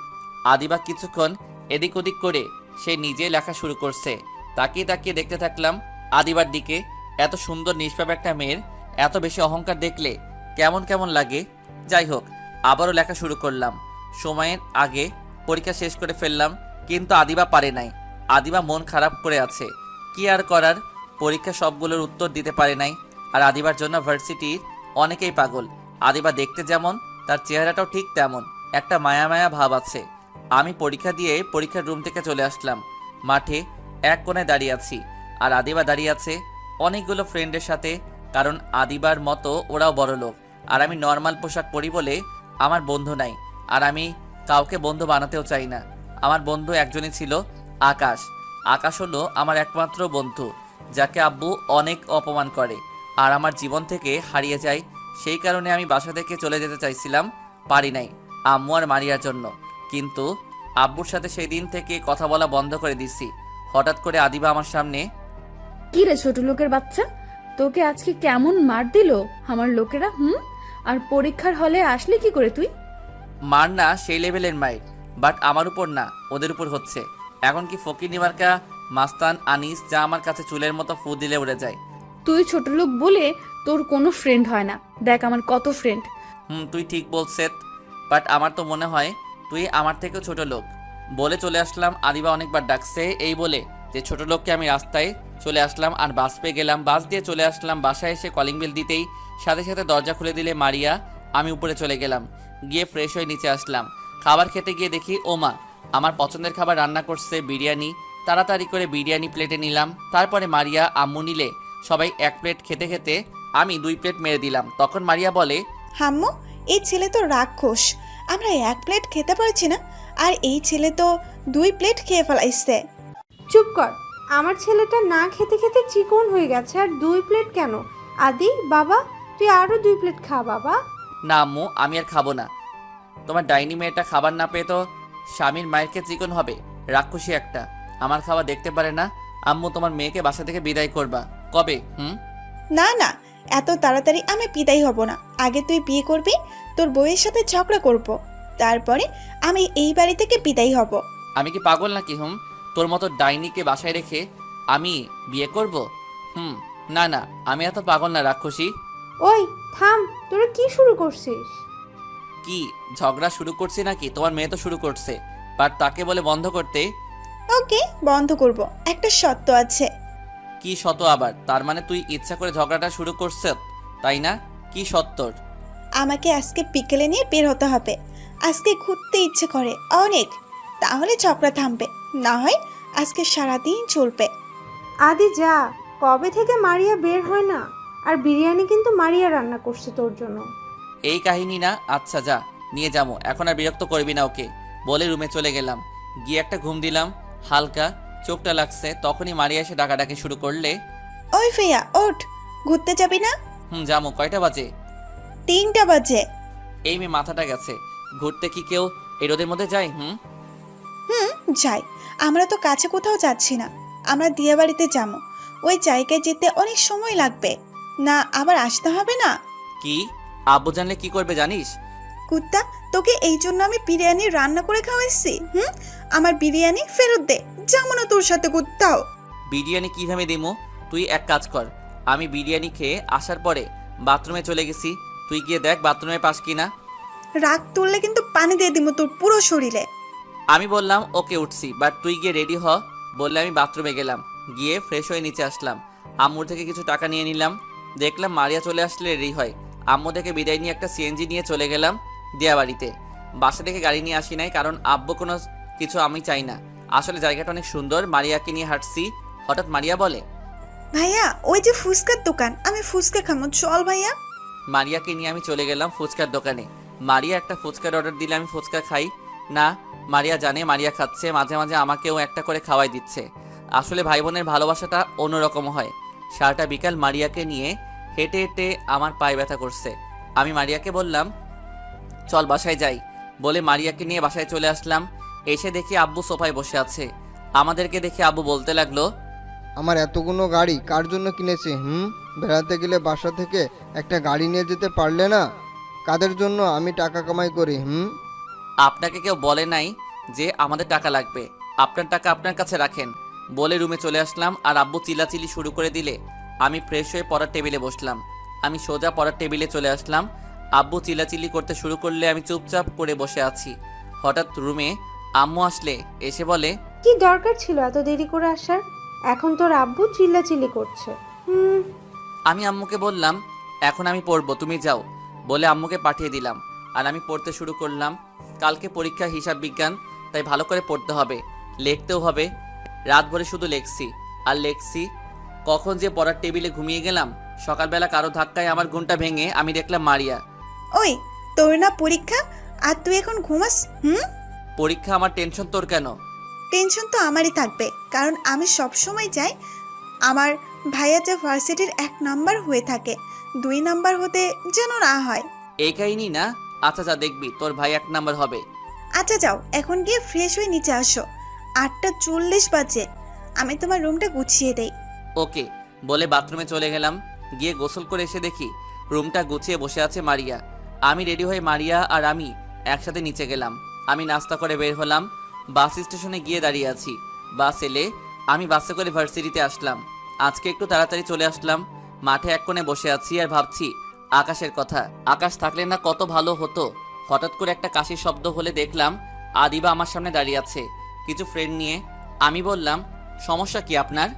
Speaker 1: আদিবা কিছুক্ষণ এদিক ওদিক করে সে নিজে লেখা শুরু করছে। তাকিয়ে তাকিয়ে দেখতে থাকলাম আদিবার দিকে। এত সুন্দর নিষ্পাপ একটা মেয়ের এত বেশি অহংকার দেখলে কেমন কেমন লাগে। যাই হোক, আবারও লেখা শুরু করলাম। সময়ের আগে পরীক্ষা শেষ করে ফেললাম, কিন্তু আদিবা পারে নাই। আদিবা মন খারাপ করে আছে। কি আর করার, পরীক্ষা সবগুলোর উত্তর দিতে পারে নাই। আর আদিবার জন্য ভার্সিটির অনেকেই পাগল। আদিবা দেখতে যেমন, তার চেহারাটাও ঠিক তেমন, একটা মায়া মায়া ভাব আছে। আমি পরীক্ষা দিয়ে পরীক্ষার রুম থেকে চলে আসলাম। মাঠে এক কোণে দাঁড়িয়ে আছি, আর আদিবা দাঁড়িয়ে আছে অনেকগুলো ফ্রেন্ডের সাথে, কারণ আদিবার মতো ওরাও বড় লোক। আর আমি নর্মাল পোশাক পরি বলে আমার বন্ধু নাই, আর আমি কাউকে বন্ধু বানাতেও চাই না। আমার বন্ধু একজনই ছিল, আকাশ। আকাশ হলো আমার একমাত্র বন্ধু, যাকে আব্বু অনেক অপমান করে আর আমার জীবন থেকে হারিয়ে যায়। সেই কারণে আমি বাসা থেকে চলে যেতে চাইছিলাম, পারি নাই আম্মু আর মারিয়ার জন্য। কিন্তু আব্বুর সাথে সেই দিন থেকে কথা বলা বন্ধ করে দিছি। হঠাৎ করে আদিবা আমার সামনে,
Speaker 6: কি রে ছোট লোকের বাচ্চা, তোকে আজকে কেমন মার দিল আমার লোকেরা? আর পরীক্ষার হলে আসলি কি করে তুই?
Speaker 1: মার না সেই লেভেলের মাইর, বাট আমার উপর না, ওদের উপর হচ্ছে। এখন কি ফকির নিমার্কা মাস্তান আনিস যা আমার কাছে চুলের মতো ফু দিলে উড়ে যায়।
Speaker 6: তুই ছোট লোক বলে তোর কোনো ফ্রেন্ড হয় না, দেখ আমার কত ফ্রেন্ড।
Speaker 1: তুই ঠিক বলছিস, বাট আমার তো মনে হয় তুই আমার থেকেও ছোট লোক। বলে চলে আসলাম। আদিবা অনেকবার ডাকছে এই বলে যে ছোট লোককে আমি রাস্তায় চলে আসলাম আর বাস পেয়ে গেলাম। বাস দিয়ে চলে আসলাম। বাসায় এসে কলিং বেল দিতেই সাথে সাথে দরজা খুলে দিলে মারিয়া। আমি উপরে চলে গেলাম, গিয়ে ফ্রেশ হয়ে নিচে আসলাম। খাবার খেতে গিয়ে দেখি ওমা আমার পছন্দের খাবার রান্না করছে, বিরিয়ানি। তাড়াতাড়ি করে বিরিয়ানি প্লেটে নিলাম। তারপরে মারিয়া আম্মু নিলে সবাই 1 প্লেট খেতে খেতে আমি 2 প্লেট মেরে দিলাম। তখন মারিয়া বলে,
Speaker 4: হাম্মু, এই ছেলে তো রাক্ষস, আমরা 1 প্লেট খেতে পারছি না আর এই ছেলে তো 2 প্লেট খেয়ে ফেলাইছে।
Speaker 5: চুপ কর, আমার ছেলেটা না খেতে খেতে চিকন হয়ে গেছে, আর 2 প্লেট কেন? আদি বাবা, তুই আরও 2 প্লেট খা বাবা।
Speaker 1: না আম্মু, আমি আর খাবো না। তোমার ডাইনি মেয়েটা খাবার না পেয়ে তো স্বামীর মায়েরকে চিকন হবে, রাক্ষসী একটা। আমার খাওয়া দেখতে পারে না। আম্মু, তোমার মেয়েকে বাসা থেকে বিদায় করবা কবে?
Speaker 4: না না, এত তাড়াতাড়ি আমি বিদায় হব না। আগে তুই বিয়ে করবি, তোর বউয়ের সাথে ঝগড়া করব, তারপরে আমি এই বাড়ি থেকে বিদায় হব।
Speaker 1: আমি কি পাগল নাকি? তোর মতো ডাইনিকে বাসায় রেখে আমি বিয়ে করব? না না, আমি এত পাগল না রাক্ষসী।
Speaker 5: ওই থাম, তোরা কি শুরু করছিস?
Speaker 1: কি ঝগড়া শুরু করছি নাকি? তোমার মেয়ে তো শুরু করছে, বাট তাকে বলে বন্ধ করতে।
Speaker 4: ওকে, বন্ধ করব, একটা শর্ত আছে।
Speaker 1: কি শত আবার? তার মানে তুই ইচ্ছা করে ঝগড়াটা শুরু করছ, তাই না? কি সত্তর?
Speaker 4: আমাকে আজকে বিকেলে নিয়ে বের হতে হবে। আজকে ঘুরতে ইচ্ছে করে অনেক, তাহলে ঝগড়া থামবে, না হয় আজকে সারাদিন চলবে।
Speaker 5: আদি যা, কবে থেকে মারিয়া বের হয় না? আর বিরিয়ানি কিন্তু মারিয়া রান্না করছে তোর জন্য।
Speaker 1: এই কাহিনী না? আচ্ছা যা, নিয়ে যাবো। এখন আর বিরক্ত করবি না ওকে, বলে রুমে চলে গেলাম। গিয়ে একটা ঘুম দিলাম, হালকা চোখটা লাগছে। তখনই মারিয়া এসে ডাকাডাকি শুরু করলে।
Speaker 4: ওই ফেয়া, ওঠ, ঘুরতে যাবি না?
Speaker 1: যাবো। কয়টা বাজে?
Speaker 4: 3টা বাজে।
Speaker 1: এই মেয়ে মাথাটা গেছে, ঘুরতে কি কেউ এই রোদের মধ্যে যায়?
Speaker 4: যাই, আমরা তো কাছে কোথাও যাচ্ছি না, আমরা দিয়াবাড়িতে যাবো। ওই জায়গায় যেতে অনেক সময় লাগবে না, আবার আসতে হবে না?
Speaker 1: কি? আব্বু জানলে কি করবে জানিস?
Speaker 4: কুত্তা, তোকে এই জন্য আমি বিরিয়ানি রান্না করে খাওয়াইছি। আমার বিরিয়ানি ফেরত দে, যাবো না তোর সাথে কোথাও।
Speaker 1: বিরিয়ানি কিভাবে দিমু? তুই এক কাজ কর, আমি বিরিয়ানি খেয়ে আসার পরে বাথরুমে চলে গেছি, তুই গিয়ে দেখ বাথরুমে পাস কিনা।
Speaker 4: রাগ তুললে কিন্তু পানি দিয়ে দিব তোর পুরো শরীরে।
Speaker 1: আমি বললাম ওকে, উঠছি, বাট তুই গিয়ে রেডি হ। বললে আমি বাথরুমে গেলাম, গিয়ে ফ্রেশ হয়ে নিচে আসলাম। আম্মুর থেকে কিছু টাকা নিয়ে নিলাম। দেখলাম মারিয়া চলে আসলে রেডি হয়। আম্মু থেকে বিদায় নিয়ে একটা সিএনজি নিয়ে চলে গেলাম দিয়াবাড়িতে। বাসা থেকে গাড়ি নিয়ে আসি নাই, কারণ আব্বু কোনো কিছু আমি চাই না। আসলে জায়গাটা অনেক সুন্দর। মারিয়াকে নিয়ে হাঁটছি, হঠাৎ মারিয়া বলে,
Speaker 4: ভাইয়া ওই যে ফুচকার দোকান, আমি ফুচকা খামো, চল ভাইয়া।
Speaker 1: মারিয়াকে নিয়ে আমি চলে গেলাম ফুচকার দোকানে। মারিয়া একটা ফুচকার অর্ডার দিলে আমি ফুচকা খাই না। মারিয়া জানে মারিয়া খাচ্ছে, মাঝে মাঝে আমাকেও একটা করে খাওয়াই দিচ্ছে। আসলে ভাই বোনের ভালোবাসাটা অন্যরকম হয়। সারাটা বিকাল মারিয়াকে নিয়ে হেঁটে হেঁটে আমার পায়ে ব্যথা করছে। আমি মারিয়াকে বললাম চল বাসায় যাই, বলে মারিয়াকে নিয়ে বাসায় চলে আসলাম। এসে দেখি আব্বু সোফায় বসে আছে। আমাদেরকে দেখে আব্বু বলতে লাগলো,
Speaker 3: আমার এতগুলো গাড়ি কার জন্য কিনেছে? বেড়াতে গেলে বাসা থেকে একটা গাড়ি নিয়ে যেতে পারলে না? কাদের জন্য আমি টাকা কামাই করি?
Speaker 1: আপনাকে কেউ বলে নাই যে আমাদের টাকা লাগবে, আপনার টাকা আপনার কাছে রাখেন, বলে রুমে চলে আসলাম। আর আব্বু চিল্লাচিল্লি শুরু করে দিলে আমি ফ্রেশ হয়ে পড়ার টেবিলে বসলাম। আমি সোজা পড়ার টেবিলে চলে আসলাম। আব্বু চিল্লাচিল্লি করতে শুরু করলে আমি চুপচাপ করে বসে আছি। হঠাৎ রুমে আম্মু আসলে, এসে বলে,
Speaker 5: কি দরকার ছিল এত দেরি করে আসার? এখন তোর আব্বু চিল্লাচিল্লি করছে।
Speaker 1: আমি আম্মুকে বললাম এখন আমি পড়বো, তুমি যাও, বলে আম্মুকে পাঠিয়ে দিলাম। আর আমি পড়তে শুরু করলাম। কালকে পরীক্ষা হিসাব বিজ্ঞান, তাই ভালো করে পড়তে হবে, লিখতেও হবে। রাত ভরে শুধু লেখছি আর লেখছি। কখন যে পড়ার টেবিলে ঘুমিয়ে গেলাম। সকালবেলা কারো ধাক্কায় আমার ঘুমটা ভেঙে আমি দেখলাম মারিয়া।
Speaker 4: ওই, তোর না পরীক্ষা আর তুই এখন ঘুমাস?
Speaker 1: পরীক্ষা? আমার টেনশন তোর কেন?
Speaker 4: টেনশন তো আমারই থাকবে, কারণ আমি সব সময় চাই আমার ভাইয়া যে ভার্সিটির 1 নাম্বার হয়ে থাকে, 2 নাম্বার হতে যেন না হয়।
Speaker 1: এই কাহিনী না? আচ্ছা যা, দেখবি তোর ভাই 1 নাম্বার হবে।
Speaker 4: আচ্ছা যাও, এখন গিয়ে ফ্রেশ হয়ে নিচে আসো। 8:40 বাজে, আমি তোমার রুমটা গুছিয়ে দেই।
Speaker 1: ওকে, বলে বাথরুমে চলে গেলাম। গিয়ে গোসল করে এসে দেখি রুমটা গুছিয়ে বসে আছে মারিয়া। আমি রেডি হয়ে মারিয়া আর আমি একসাথে নিচে গেলাম। আমি নাস্তা করে বের হলাম। বাস স্টেশনে গিয়ে দাঁড়িয়ে আছি। বাস এলে আমি বাসে করে ভার্সিটিতে আসলাম। আজকে একটু তাড়াতাড়ি চলে আসলাম। মাঠে এক কোণে বসে আছি আর ভাবছি আকাশের কথা। আকাশ থাকলে না কত ভালো হতো। হঠাৎ করে একটা কাশির শব্দ হলে দেখলাম আদিবা আমার সামনে দাঁড়িয়ে আছে কিছু ফ্রেন্ড নিয়ে। আমি বললাম, সমস্যা কি আপনার?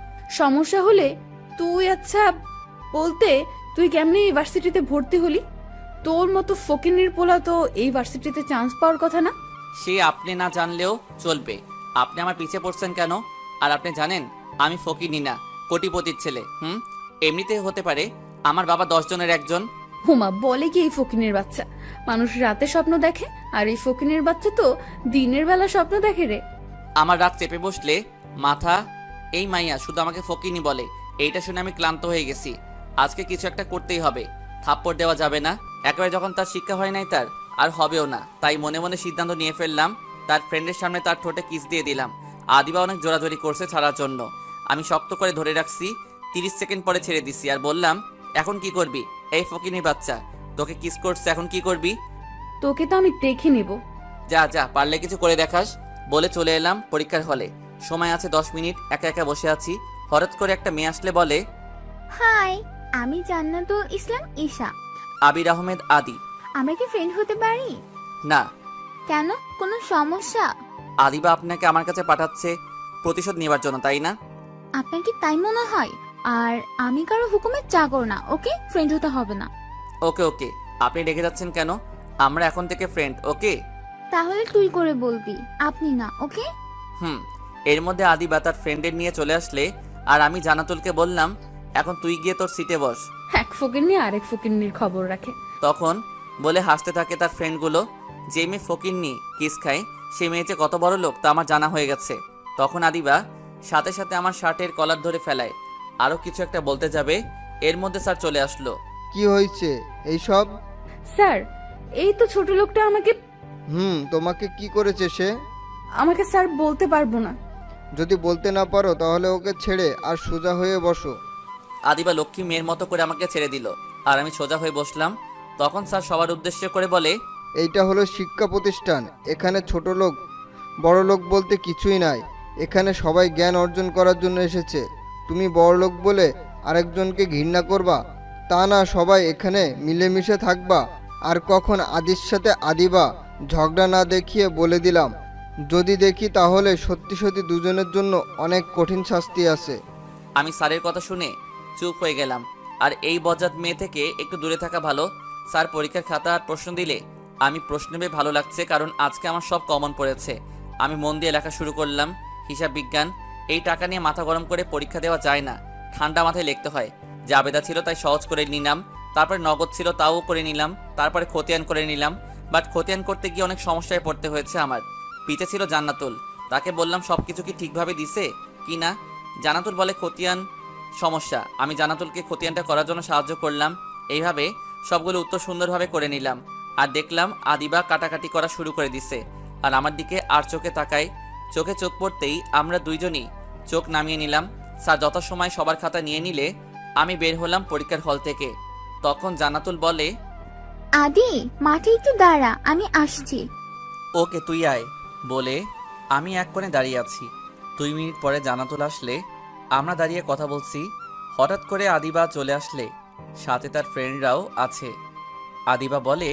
Speaker 6: সমস্যা হলে তুই আচ্ছা বলতে তুই কেমনি এই ভার্সিটিতে ভর্তি হলি? তোর মতো ফকিনির পোলা তো এই ভার্সিটিতে চান্স পাওয়ার কথা না।
Speaker 1: সে আপনি না জানলেও চলবে। আপনি আমার পিছে পড়ছেন কেন? আর আপনি জানেন আমি ফকিনি না, কোটিপতির ছেলে। এমনিতে হতে পারে আমার বাবা 10 জনের একজন।
Speaker 6: হুমা বলে কি এই ফকিনের বাচ্চা? মানুষ রাতে স্বপ্ন দেখে, আর এই ফকিনের বাচ্চা তো দিনের বেলা স্বপ্ন দেখে রে।
Speaker 1: আমার রাগ চেপে বসলে মাথা, এই মাইয়া শুধু আমাকে ফকিনি বলে। এইটা শুনে আমি ক্লান্ত হয়ে গেছি। আজকে কিছু একটা করতেই হবে। থাপ্পড় দেওয়া যাবে না। একেবারে যখন তার শিক্ষা হয় নাই তার, আর হবেও না। তাই মনে মনে সিদ্ধান্ত নিয়ে ফেললাম, তার ফ্রেন্ডের সামনে তার ঠোঁটে কিস দিয়ে দিলাম। আদিবা অনেক জোরাজোরি করছে ছাড়ার জন্য। আমি শক্ত করে ধরে রাখছি। 30 সেকেন্ড পরে ছেড়ে দিছি আর বললাম, এখন কি করবি? এই ফকিনীর বাচ্চা, তোকে কিস করছে, এখন কি করবি?
Speaker 6: তোকে তো আমি দেখে নেব।
Speaker 1: যা যা, পারলে কিছু করে দেখাস। বলে চলে এলাম পরীক্ষার হলে। সময় আছে 10 মিনিট। একা একা বসে আছি। হঠাৎ করে একটা মেয়ে আসলে বলে,
Speaker 8: হাই, আমি জান্নাতুল ইসলাম ঈশা।
Speaker 1: আবির আহমেদ আদি।
Speaker 8: আমরা কি ফ্রেন্ড হতে পারি?
Speaker 1: না।
Speaker 8: কেন, কোনো সমস্যা?
Speaker 1: আদিবা আপনাকে আমার কাছে পাঠাচ্ছে প্রতিশোধ নেবার জন্য, তাই না?
Speaker 8: আপনার কি তাই মনে হয়? আর আমি কারো হুকুমের চাকর না, ওকে? ফ্রেন্ড হতে হবে না।
Speaker 1: ওকে ওকে, আপনি রেখে যাচ্ছেন কেন? আমরা এখন থেকে ফ্রেন্ড, ওকে?
Speaker 8: তাহলে তুই করে বলবি, আপনি না, ওকে?
Speaker 1: এর মধ্যে আদিবা তার ফ্রেন্ডের নিয়ে চলে আসলে, আর আমি জান্নাতুলকে বললাম, এখন তুই গিয়ে তোর সিটে বস।
Speaker 6: এক ফকিন্নি আরেক ফকিন্নির খবর রাখে।
Speaker 1: তখন বলে হাসতে থাকে তার ফ্রেন্ডগুলো। যে মেয়ে ফকিন্নি কিস খায়, সে মেয়ে যে কত বড় লোক তা আমার জানা হয়ে গেছে। তখন আদিবা সাথে সাথে আমার শার্টের কলার ধরে ফেলায়। আরও কিছু একটা বলতে যাবে, এর মধ্যে স্যার চলে আসলো।
Speaker 3: কি হয়েছে এইসব?
Speaker 6: স্যার, এই তো ছোট লোকটা আমাকে
Speaker 3: তোমাকে কি করেছে সে?
Speaker 6: আমাকে স্যার বলতে পারবো না।
Speaker 3: যদি বলতে না পারো তাহলে ওকে ছেড়ে আর সোজা হয়ে বসো।
Speaker 1: আদিবা লক্ষ্মী মেয়ের মতো করে আমাকে ছেড়ে দিল, আর আমি সোজা হয়ে বসলাম। তখন স্যার সবার উদ্দেশ্য করে বলে,
Speaker 3: এইটা হলো শিক্ষা প্রতিষ্ঠান। এখানে ছোট লোক বড় লোক বলতে কিছুই নাই। এখানে সবাই জ্ঞান অর্জন করার জন্য এসেছে। তুমি বড় লোক বলে আরেকজনকে ঘৃণা করবা তা না, সবাই এখানে মিলেমিশে থাকবা। আর কখন আদির সাথে আদিবা ঝগড়া না দেখিয়ে বলে দিলাম, যদি দেখি তাহলে সত্যি সত্যি দুজনের জন্য অনেক কঠিন শাস্তি আছে।
Speaker 1: আমি স্যারের কথা শুনে চুপ হয়ে গেলাম। আর এই বজ্জাত মেয়ে থেকে একটু দূরে থাকা ভালো। স্যার পরীক্ষার খাতা আর প্রশ্ন দিলে আমি প্রশ্ন পেয়ে ভালো লাগছে, কারণ আজকে আমার সব কমন পড়েছে। আমি মন দিয়ে লেখা শুরু করলাম। হিসাব বিজ্ঞান। এই টাকা নিয়ে মাথা গরম করে পরীক্ষা দেওয়া যায় না, ঠান্ডা মাথায় লিখতে হয়। জাবেদা ছিল তাই সহজ করে নিলাম, তারপরে নগদ ছিল তাও করে নিলাম, তারপরে খতিয়ান করে নিলাম। বাট খতিয়ান করতে গিয়ে অনেক সমস্যায় পড়তে হয়েছে আমার। পিছে ছিল জান্নাতুল, তাকে বললাম সব কিছু কি ঠিকভাবে দিছে কি না। জান্নাতুল বলে খতিয়ান সমস্যা। আমি জান্নাতুলকে খতিয়ানটা করার জন্য সাহায্য করলাম। এইভাবে সবগুলো উত্তর সুন্দরভাবে করে নিলাম। আর দেখলাম আদিবা কাটাকাটি করা শুরু করে দিছে, আর আমার দিকে আর চোখে তাকায়। চোখে চোখ পড়তেই আমরা দুইজনই চোখ নামিয়ে নিলাম। স্যার যথাসময় সবার খাতা নিয়ে নিলে আমি বের হলাম পরীক্ষার হল থেকে। তখন জান্নাতুল বলে,
Speaker 8: আদি, মাঠে একটু দাঁড়া, আমি আসছি।
Speaker 1: ওকে তুই আয়। বলে আমি এক কোণে দাঁড়িয়ে আছি। 2 মিনিট পরে জান্নাতুল আসলে, আমরা দাঁড়িয়ে কথা বলছি। হঠাৎ করে আদিবা চলে আসলে, সাথে তার ফ্রেন্ডরাও আছে। আদিবা বলে,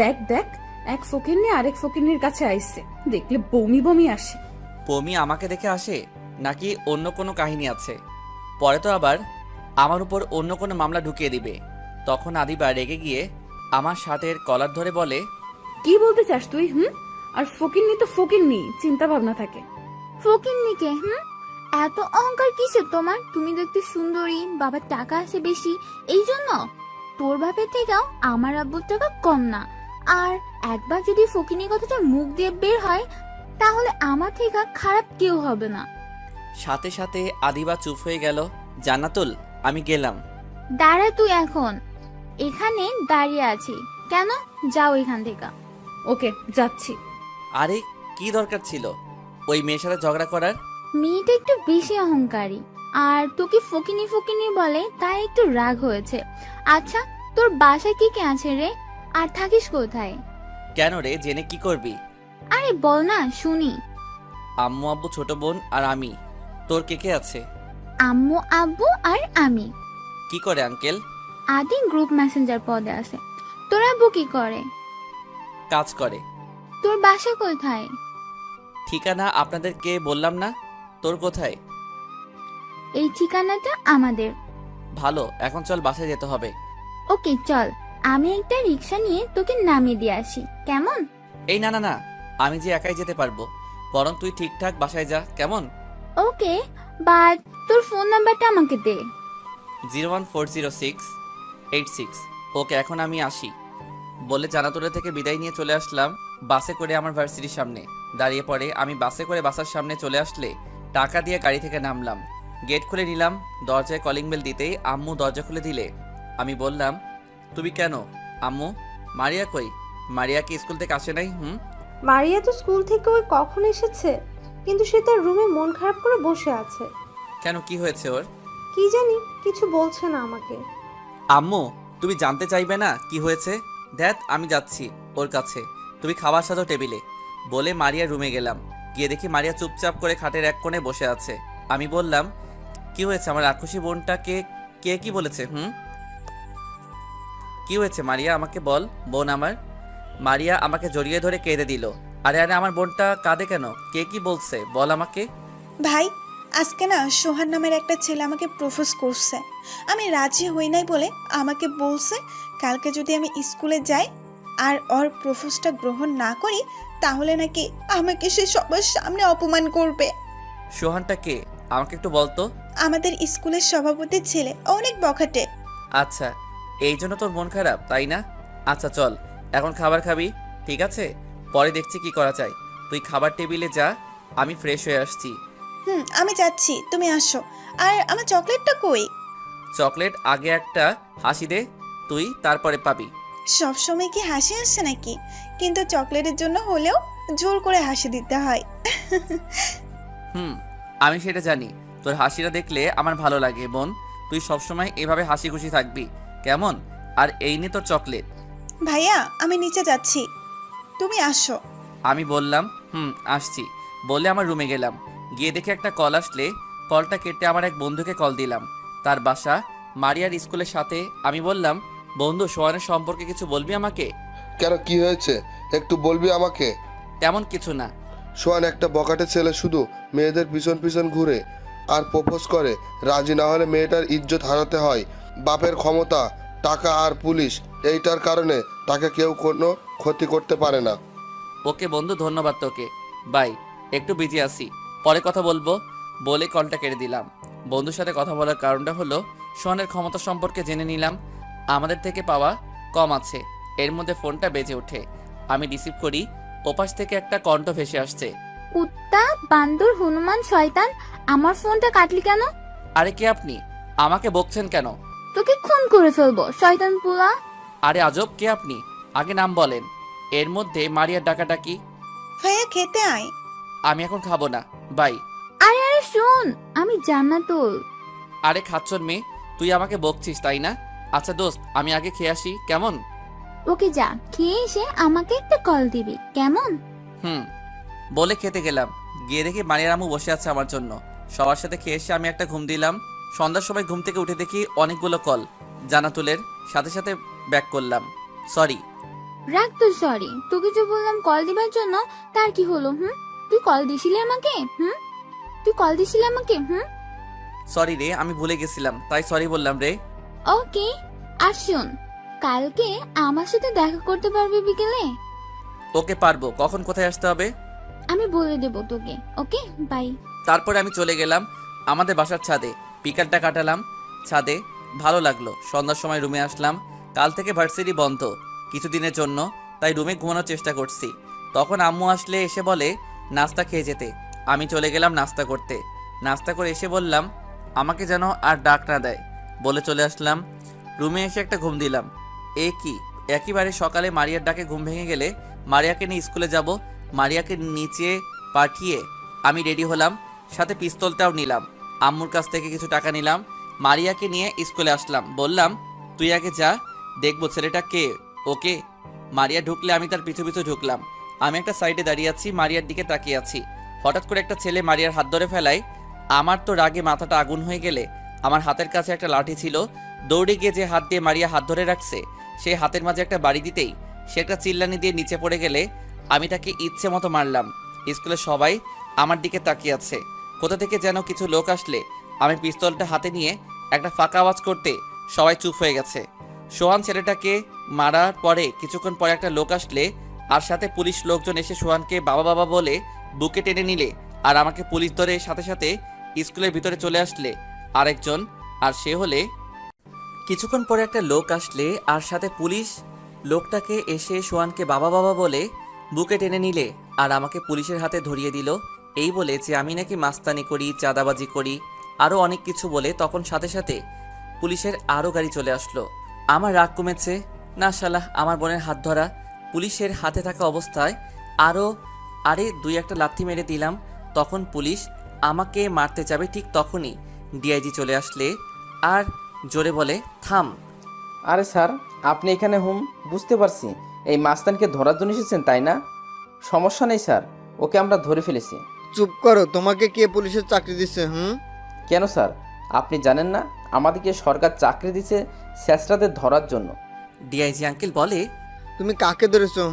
Speaker 6: দেখ দেখ, এক ফকিন্নি আরেক ফকিন্নির কাছে আইছে, দেখলে বমি বমি আসে।
Speaker 1: পমি আমাকে দেখে আসে নাকি অন্য কোনো কাহিনী আছে? পরে তো আবার আমার উপর অন্য কোনো মামলা ঢুকিয়ে দিবে। তখন আদিবা রেগে গিয়ে আমার শার্টের কলার ধরে বলে,
Speaker 6: কি বলতে চাস তুই? আর ফকিন্নি তো ফকিন্নি, চিন্তা ভাবনা থাকে।
Speaker 8: ফকিন্নিকে এত অহংকার কিসের তোমার? তুমি দেখতে সুন্দরী, বাবার টাকা আছে বেশি, এই জন্য? তোর বাপের থেকেও আমার আব্বুর টাকা কম না। আর একবার যদি ফকিন্নি কথাটা মুখ দিয়ে বের হয়, তাহলে আমার থেকে খারাপ কেউ হবে না।
Speaker 1: সাথে সাথে আদিবা চুপ হয়ে গেল। জান্নাতুল, আমি গেলাম।
Speaker 8: দাঁড়া, তুই এখন এখানে দাঁড়িয়ে আছি কেন? যাও এখান থেকে।
Speaker 6: ওকে, যাচ্ছি।
Speaker 1: আরে কি দরকার ছিল ওই মেয়ের সাথে ঝগড়া করার?
Speaker 8: মেয়েটা একটু বেশি অহংকারী, আর তোকে ফকিনি ফকিনি বলে তাই একটু রাগ হয়েছে। আচ্ছা, তোর বাসায় কি কে আছে রে? আর থাকিস কোথায়?
Speaker 1: কেন রে, জেনে কি করবি?
Speaker 8: আরে বল না শুনি।
Speaker 1: আম্মু আব্বু ছোট বোন আর আমি। তোর কে কে আছে?
Speaker 8: আম্মু আব্বু আর আমি।
Speaker 1: কি করে আঙ্কেল?
Speaker 8: আদি গ্রুপ মেসেঞ্জার পদে আছে। তোর আব্বু কি করে?
Speaker 1: কাজ করে।
Speaker 8: তোর বাসা কোথায়?
Speaker 1: ঠিকানা আপনাদেরকে বললাম না? তোর কোথায়?
Speaker 8: এই ঠিকানাটা আমাদের।
Speaker 1: ভালো, এখন চল বাসায় যেতে হবে।
Speaker 8: ওকে চল, আমি একটা রিক্সা নিয়ে তোকে নামিয়ে দিয়ে আসি, কেমন?
Speaker 1: এই না না না, আমি যে একাই যেতে পারবো, বরং তুই ঠিকঠাক বাসায় যা, কেমন?
Speaker 8: ওকে, বাট তোর ফোন নাম্বারটা আমাকে দে।
Speaker 1: 0140686। ওকে, এখন আমি আসি। বলে জান্নাতুলের থেকে বিদায় নিয়ে চলে আসলাম বাসে করে আমার ভার্সিটির সামনে। দাঁড়িয়ে পড়ে আমি বাসে করে বাসার সামনে চলে আসলে টাকা দিয়ে গাড়ি থেকে নামলাম। গেট খুলে নিলাম। দরজায় কলিং বেল দিতেই আম্মু দরজা খুলে দিলে। আমি বললাম, তুমি কেন? আম্মু, মারিয়া কই? মারিয়া কি স্কুল থেকে আসে নাই?
Speaker 5: মারিয়া তো স্কুল থেকে ওই কখন এসেছে, কিন্তু সে তার রুমে মন খারাপ করে বসে আছে।
Speaker 1: কেন, কি হয়েছে ওর?
Speaker 5: কি জানি, কিছু বলছে না আমাকে।
Speaker 1: আম্মু, তুমি জানতে চাইবে না কি হয়েছে? দেখ, আমি যাচ্ছি ওর কাছে, তুমি খাবার সাজো টেবিলে। বলে মারিয়ার রুমে গেলাম। গিয়ে দেখি মারিয়া চুপচাপ করে খাটের এক কোণে বসে আছে। আমি বললাম, কি হয়েছে আমার রাক্ষসী বোনটাকে? কে কি বলেছে? কি হয়েছে মারিয়া, আমাকে বল বোন আমার। মারিয়া আমাকে জড়িয়ে ধরে কেঁদে দিল। আরে আরে, আমার বোনটা কাঁদে কেন? কে কি বলছে বল আমাকে।
Speaker 4: ভাই, আজকে না সোহান নামের একটা ছেলে আমাকে প্রপোজ করছে। আমি রাজি হই নাই বলে আমাকে বলছে কালকে যদি আমি স্কুলে যাই আর ওর প্রপোজটা গ্রহণ না করি তাহলে নাকি আমাকে সে সবার সামনে অপমান করবে।
Speaker 1: সোহানটা কে আমাকে একটু বলতো।
Speaker 4: আমাদের স্কুলের সভাপতির ছেলে, অনেক বখাটে।
Speaker 1: আচ্ছা, এই জন্য তোর মন খারাপ, তাই না? আচ্ছা চল, এখন খাবার খাবি, ঠিক আছে? পরে দেখছি কি করা যায়। তুই খাবার টেবিলে যা, আমি ফ্রেশ হয়ে আসছি।
Speaker 4: আমি যাচ্ছি, তুমি আসো। আর আমার চকলেটটা কই?
Speaker 1: চকলেট আগে একটা হাসি দে তুই, তারপরে পাবি।
Speaker 4: সবসময় কি হাসি আসছে নাকি? কিন্তু চকলেটের জন্য হলেও জোর করে হাসি দিতে হয়।
Speaker 1: আমি সেটা জানি। তোর হাসিটা দেখলে আমার ভালো লাগে বোন। তুই সবসময় এভাবে হাসি খুশি থাকবি, কেমন? আর এই নে তোর চকলেট।
Speaker 4: ভাইয়া, আমি নিচে যাচ্ছি, তুমি আসো।
Speaker 1: আমি বললাম আসছি বলে আমার রুমে গেলাম। গিয়ে দেখে একটা কল আসলে কলটা কেটে আমার এক বন্ধুকে কল দিলাম। তার বাসা মারিয়ার স্কুলের সাথে। আমি বললাম, বন্ধু, সোহানের সম্পর্কে কিছু বলবি আমাকে?
Speaker 2: কেন, কি হয়েছে একটু বলবি আমাকে?
Speaker 1: তেমন কিছু না।
Speaker 2: সোহান একটা বখাটে ছেলে, শুধু মেয়েদের পিছন পিছন ঘুরে আর প্রপোজ করে। রাজি না হলে মেয়েটার ইজ্জত হারাতে হয়। বাপের ক্ষমতা, টাকা আর পুলিশ, এইটার কারণে তাকে কেউ কোনো ক্ষতি করতে পারে না।
Speaker 1: ওকে বন্ধু, ধন্যবাদ তোকে, বাই। একটু বিজি আছি, পরে কথা বলবো বলে কলটা কেটে দিলাম। বন্ধুর সাথে কথা বলার কারণটা হলো সোহানের ক্ষমতা সম্পর্কে জেনে নিলাম। আমাদের থেকে পাওয়া কম আছে। এর মধ্যে ফোনটা বেজে ওঠে। আমি রিসিভ করি। ওপাশ থেকে একটা কণ্ঠ ভেসে আসছে।
Speaker 8: কুত্তা, বান্দর, হনুমান, শয়তান, আমার ফোনটা কাটলি কেন?
Speaker 1: আরে কে আপনি? আমাকে বকছেন কেন?
Speaker 8: তোকে খুন করে ফেলবো, শয়তান পোলা।
Speaker 1: আরে আজব, কে আপনি? আগে নাম বলেন। এর মধ্যে মারিয়ার ডাকাডাকি।
Speaker 4: ভাইয়া, খেতে আয়।
Speaker 1: আমি এখন খাবো না, বাই।
Speaker 8: আরে আরে শোন, আমি জান্নাতুল।
Speaker 1: আরে খাচ্ছর মেয়ে, তুই আমাকে বকছিস তাই না? আচ্ছা দোস্ত, আমি আগে খেয়ে আসি, কেমন?
Speaker 8: ওকে যা, খেয়ে এসে আমাকে একটা কল দিবি, কেমন?
Speaker 1: বলে খেতে গেলাম। গিয়ে দেখি মারিয়ার আম্মু বসে আছে আমার জন্য। সবার সাথে খেয়ে এসে আমি একটা ঘুম দিলাম। সন্ধ্যার সময় ঘুম থেকে উঠে দেখি অনেকগুলো কল। জান্নাতুলের সাথে সাথে ব্যাক করলাম। সরি।
Speaker 8: রাখ তো সরি, তোকে যে বললাম কল দিবার জন্য, তার কি হলো? তুই কল দিছিলি আমাকে? তুই কল দিছিলি আমাকে?
Speaker 1: সরি রে, আমি ভুলে গেছিলাম, তাই সরি বললাম রে।
Speaker 8: ওকে। আর শোন, কালকে আমার সাথে দেখা করতে পারবি বিকেলে?
Speaker 1: ওকে, পারবো। কখন কোথায় আসতে হবে?
Speaker 8: আমি বলে দেবো তোকে। ওকে, বাই।
Speaker 1: তারপরে আমি চলে গেলাম আমাদের বাসার ছাদে। বিকালটা কাটালাম ছাদে, ভালো লাগলো। সন্ধ্যার সময় রুমে আসলাম। কাল থেকে ভার্সিটি বন্ধ কিছুদিনের জন্য, তাই রুমে ঘুমানোর চেষ্টা করছি। তখন আম্মু আসলে এসে বলে নাস্তা খেয়ে যেতে। আমি চলে গেলাম নাস্তা করতে। নাস্তা করে এসে বললাম আমাকে যেন আর ডাক না দেয়, বলে চলে আসলাম। রুমে এসে একটা ঘুম দিলাম। এ কি, একেবারে সকালে মারিয়ার ডাকে ঘুম ভেঙে গেলে মারিয়াকে নিয়ে স্কুলে যাব। মারিয়াকে নিচে পাঠিয়ে আমি রেডি হলাম, সাথে পিস্তলটাও নিলাম। আম্মুর কাছ থেকে কিছু টাকা নিলাম। মারিয়াকে নিয়ে স্কুলে আসলাম। বললাম তুই আগে যা, দেখবো ছেলেটা কে। ওকে। মারিয়া ঢুকলে আমি তার পিছু পিছু ঢুকলাম। আমি একটা সাইডে দাঁড়িয়ে আছি, মারিয়ার দিকে তাকিয়ে আছি। হঠাৎ করে একটা ছেলে মারিয়ার হাত ধরে ফেলায়। আমার তো রাগে মাথাটা আগুন হয়ে গেলে, আমার হাতের কাছে একটা লাঠি ছিল। দৌড়ে গিয়ে যে হাত দিয়ে মারিয়া হাত ধরে রাখছে, সেই হাতের মাঝে একটা বাড়ি দিতেই সে একটা চিল্লানি দিয়ে নিচে পড়ে গেলে আমি তাকে ইচ্ছে মতো মারলাম। স্কুলে সবাই আমার দিকে তাকিয়ে আছে। কোথা থেকে যেন কিছু লোক আসলে আমি পিস্তলটা হাতে নিয়ে একটা ফাঁকা আওয়াজ করতে সবাই চুপ হয়ে গেছে। সোহান ছেলেটাকে মারার পরে কিছুক্ষণ পরে একটা লোক আসলে আর সাথে পুলিশ লোকজন এসে সোহানকে বাবা বাবা বলে বুকে টেনে নিলে, আর আমাকে পুলিশ ধরে সাথে সাথে স্কুলের ভিতরে চলে আসলে আরেকজন। আর সে হলে কিছুক্ষণ পরে একটা লোক আসলে আর সাথে পুলিশ লোকটাকে এসে সোহানকে বাবা বাবা বলে বুকে টেনে নিলে আর আমাকে পুলিশের হাতে ধরিয়ে দিল। এই বলে যে আমি নাকি মাস্তানি করি, চাঁদাবাজি করি, আরও অনেক কিছু বলে। তখন সাথে সাথে পুলিশের আরও গাড়ি চলে আসলো। আমার রাগ কমেছে না শালা, আমার বোনের হাত ধরা পুলিশের হাতে থাকা অবস্থায় আরে দুই একটা লাথি মেরে দিলাম। তখন পুলিশ আমাকে মারতে যাবে, ঠিক তখনই ডিআইজি চলে আসলে আর জোরে বলে, থাম।
Speaker 7: আরে স্যার, আপনি এখানে বুঝতে পারছি। এই মাস্তানকে ধরার জন্য এসেছেন তাই না? সমস্যা নেই স্যার, ওকে আমরা ধরে ফেলেছি।
Speaker 3: চুপ করো, তোমাকে কে পুলিশের চাকরি দিচ্ছে?
Speaker 7: কেন স্যার, আপনি জানেন না আমাদেরকে সরকার চাকরি দিচ্ছে স্যাসরাদের ধরার জন্য?
Speaker 1: ডিআইজি আঙ্কেল বলে,
Speaker 3: তুমি কাকে ধরেছো?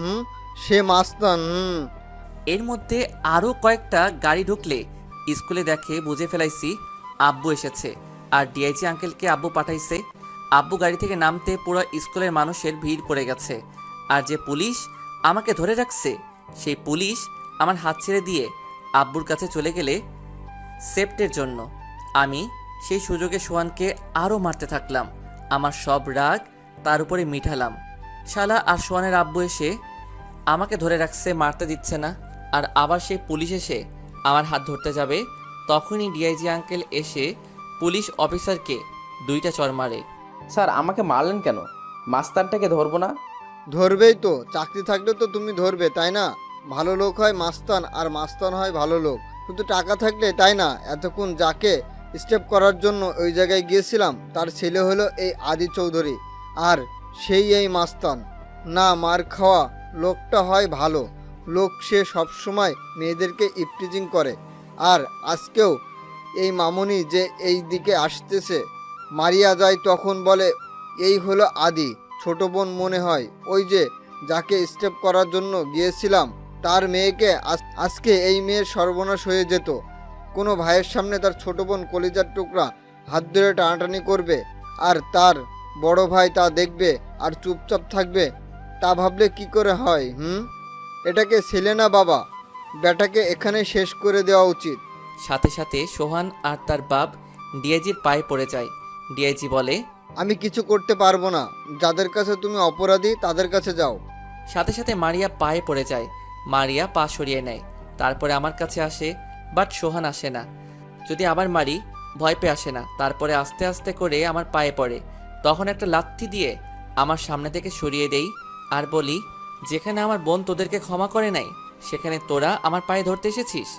Speaker 3: সে মাস্তান।
Speaker 1: এর মধ্যে আরও কয়েকটা গাড়ি ঢুকলে স্কুলে দেখে বুঝে ফেলাইছি আব্বু এসেছে। আর ডিআইজি আঙ্কেলকে আব্বু পাঠাইছে। আব্বু গাড়ি থেকে নামতে পুরো স্কুলের মানুষের ভিড় পড়ে গেছে। আর যে পুলিশ আমাকে ধরে রাখছে সেই পুলিশ আমার হাত ছেড়ে দিয়ে আব্বুর কাছে চলে গেলে সেফটের জন্য আমি সেই সুযোগে সোহানকে আরও মারতে থাকলাম। আমার সব রাগ তার উপরে মিঠালাম। শালা আর সোহানের আব্বু এসে আমাকে ধরে রাখছে, মারতে দিচ্ছে না। আর আবার সেই পুলিশ এসে আমার হাত ধরতে যাবে, তখনই ডিআইজি আঙ্কেল এসে পুলিশ অফিসারকে দুইটা চড় মারে।
Speaker 7: স্যার, আমাকে মারলেন কেন? মাস্তানটাকে ধরবো না?
Speaker 3: ধরবেই তো, চাকরি থাকলে তো তুমি ধরবে, তাই না? ভালো লোক হয় মাস্তান আর মাস্তান হয় ভালো লোক। শুধু টাকা থাকলে, তাই না? এতক্ষণ যাকে স্টেপ করার জন্য ওই জায়গায় গিয়েছিলাম তার ছেলে হলো এই আদি চৌধুরী, আর সেই এই মাস্তান। না, মার খাওয়া লোকটা হয় ভালো লোক, সে সবসময় মেয়েদেরকে ইপটিজিং করে। আর আজকেও এই মামুনি যে এই দিকে আসতেছে, মারিয়া যায় তখন বলে এই হলো আদি, ছোট বোন মনে হয়। ওই যে যাকে স্টেপ করার জন্য গিয়েছিলাম তার মেয়েকে আজকে এই মেয়ের সর্বনাশ হয়ে যেত। কোনো ভাইয়ের সামনে তার ছোট বোন কলিজার টুকরা হাত ধরে টানাটানি করবে আর তার বড় ভাই তা দেখবে আর চুপচাপ থাকবে, তা ভাবলে কি করে হয়? এটাকে ছেলে না বাবা, বেটাকে এখানে শেষ করে দেওয়া উচিত।
Speaker 1: সাথে সাথে সোহান আর তার বাপ ডিআইজির পায়ে পড়ে যায়। ডিআইজি বলে,
Speaker 3: আমি কিছু করতে পারবো না, যাদের কাছে তুমি অপরাধী তাদের কাছে যাও।
Speaker 1: সাথে সাথে মারিয়া পায়ে পড়ে যায়। মারিয়া পা সরিয়ে নেয়, তারপরে আমার কাছে আসে, বাট সোহান আসে না। যদি আবার মারি ভয় পেয়ে আসে না। তারপরে আস্তে আস্তে করে আমার পায়ে পড়ে, তখন একটা লাথি দিয়ে আমার সামনে থেকে সরিয়ে দেই আর বলি, যেখানে আমার বোন তোদেরকে ক্ষমা করে নাই সেখানে তোরা আমার পায়ে ধরতে এসেছিস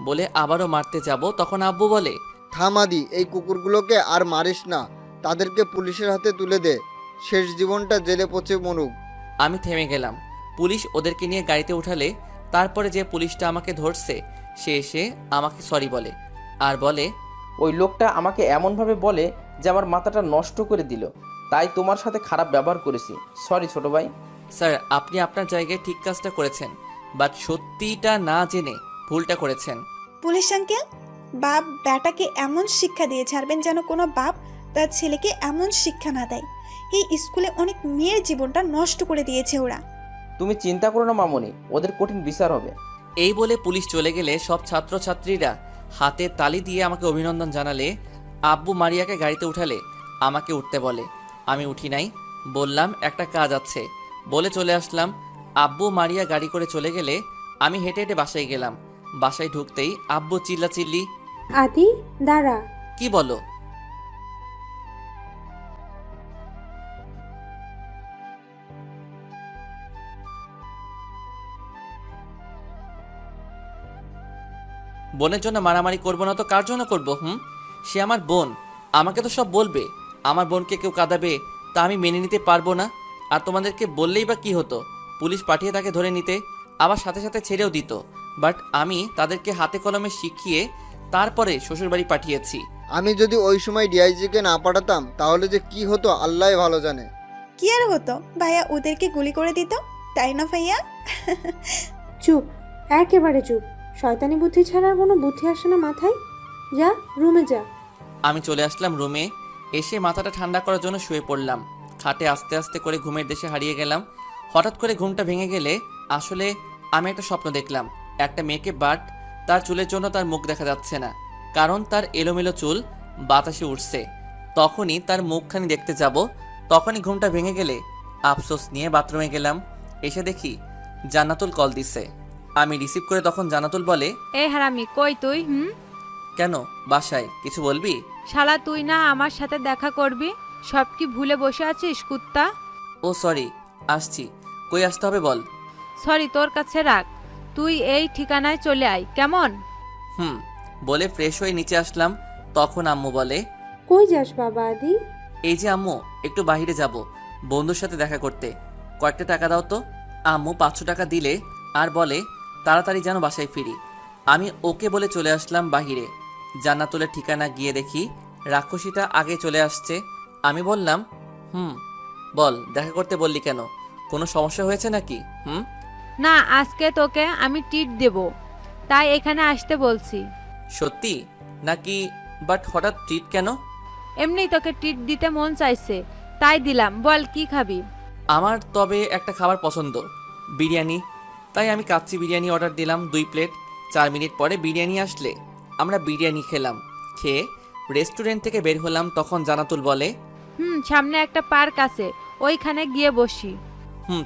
Speaker 1: বলে আবারও মারতে যাব। তখন আব্বু বলে,
Speaker 3: থামাদি, এই কুকুরগুলোকে আর মারিস না, তাদেরকে পুলিশের হাতে তুলে দে, শেষ জীবনটা জেলে পচে মরুক।
Speaker 1: আমি থেমে গেলাম। পুলিশ ওদেরকে নিয়ে গাড়িতে উঠালে তারপরে যে পুলিশটা আমাকে ধরছে সে এসে আমাকে সরি বলে আর বলে,
Speaker 7: ওই লোকটা আমাকে এমনভাবে বলে যে আমার মাথাটা নষ্ট করে দিল, তাই তোমার সাথে খারাপ ব্যবহার করেছি। সরি ছোট ভাই।
Speaker 1: স্যার, আপনি আপনার জায়গায় ঠিক কাজটা করেছেন, বাট সত্যিটা না জেনে ভুলটা করেছেন।
Speaker 4: পুলিশ আঙ্কেল, বাপ বেটাকে এমন শিক্ষা দিয়ে ছাড়বেন যেন কোনো বাপ তার ছেলেকে এমন শিক্ষা না দেয়। এই স্কুলে অনেক মেয়ের জীবনটা নষ্ট করে দিয়েছে ওরা।
Speaker 7: তুমি চিন্তা করো না মামনি, ওদের কঠিন বিচার হবে।
Speaker 1: এই বলে পুলিশ চলে গেলে সব ছাত্রছাত্রীরা হাতে তালি দিয়ে আমাকে অভিনন্দন জানালে। আব্বু মারিয়াকে গাড়িতে উঠালে আমাকে উঠতে বলে। আমি উঠি নাই, বললাম একটা কাজ আছে বলে চলে আসলাম। আব্বু মারিয়া গাড়ি করে চলে গেলে আমি হেঁটে হেঁটে বাসায় গেলাম। বাসায় ঢুকতেই আব্বু চিল্লাচিল্লি।
Speaker 5: আদি, দাঁড়া।
Speaker 1: কি বলো? বোনের জন্য মারামারি করবো না তো কার জন্য করবো? সে আমার বোন, আমাকে তো সব বলবে। আমার বোনকে কেউ কাঁদাবে তা আমি মেনে নিতে পারবো না। আর তোমাদেরকে বললেই বা কি হতো? পুলিশ পাঠিয়ে তাকে ধরে নিতে, আবার সাথে সাথে ছেড়েও দিত। বাট আমি তাদেরকে হাতে কলমে শিখিয়ে তারপরে শ্বশুরবাড়ি পাঠিয়েছি।
Speaker 3: আমি যদি ওই সময় ডিআইজিকে না পাঠাতাম তাহলে যে কি হতো আল্লাহ ভালো জানে।
Speaker 4: কি আর হতো ভাইয়া, ওদেরকে গুলি করে দিত, তাই না ভাইয়া?
Speaker 5: চুপ, একেবারে চুপ। শয়তানি বুদ্ধি ছাড়া আর কোনো বুদ্ধি আসে না মাথায়। যা রুমে যা।
Speaker 1: আমি চলে আসলাম রুমে। এসে মাথাটা ঠান্ডা করার জন্য শুয়ে পড়লাম। খাটে আস্তে আস্তে করে ঘুমের দেশে হারিয়ে গেলাম। হঠাৎ করে ঘুমটা ভেঙে গেলে আসলে আমি একটা স্বপ্ন দেখলাম। একটা মেয়েকে, বাট তার চুলের জন্য তার মুখ দেখা যাচ্ছে না, কারণ তার এলোমেলো চুল বাতাসে উঠছে। তখনই তার মুখখানি দেখতে যাব, তখনই ঘুমটা ভেঙে গেলে আফসোস নিয়ে বাথরুমে গেলাম। এসে দেখি জান্নাতুল কল দিছে। আমি রিসিভ করে তখন জান্নাতুল বলে,
Speaker 9: এ হারামি, কই তুই?
Speaker 1: কেন বাসায় কিছু বলবি?
Speaker 9: শালা তুই না আমার সাথে দেখা করবি? সব কি ভুলে বসে আছিস কুত্তা?
Speaker 1: ও সরি, আসছি। কই আসতে হবে বল।
Speaker 9: সরি তোর কাছে রাখ, তুই এই ঠিকানায় চলে আয় কেমন?
Speaker 1: হুম বলে ফ্রেশ হয়ে নিচে আসলাম। তখন আম্মু বলে,
Speaker 5: কই যাস বাবা আদি?
Speaker 1: এই যে আম্মু, একটু বাইরে যাব, বন্ধুর সাথে দেখা করতে। কয়েকটা টাকা দাও তো। আম্মু 500 টাকা দিলে আর বলে, তাড়াতাড়ি যেন বাসায় ফিরি। আমি ওকে বলে চলে আসলাম বাহিরে। জান্নাতুলের ঠিকানা গিয়ে দেখি রাক্ষসীটা আগে চলে আসছে। আমি বললাম, বল, দেখা করতে বললি কেন? কোনো সমস্যা হয়েছে নাকি?
Speaker 9: না, আজকে তোকে আমি ট্রিট দেব, তাই এখানে আসতে বলছি।
Speaker 1: সত্যি নাকি? বাট হঠাৎ ট্রিট কেন?
Speaker 9: এমনি তোকে ট্রিট দিতে মন চাইছে, তাই দিলাম। বল কি খাবি?
Speaker 1: আমার তবে একটা খাবার পছন্দ, বিরিয়ানি। তাই আমি কাচ্চি বিরিয়ানি অর্ডার দিলাম 2 প্লেট। 4 মিনিট পরে বিরিয়ানি আসলে আমরা বিরিয়ানি খেলাম। খেয়ে রেস্টুরেন্ট থেকে বের হলাম। তখন জান্নাতুল বলে,
Speaker 9: সামনে একটা পার্ক আছে, ওইখানে গিয়ে বসি।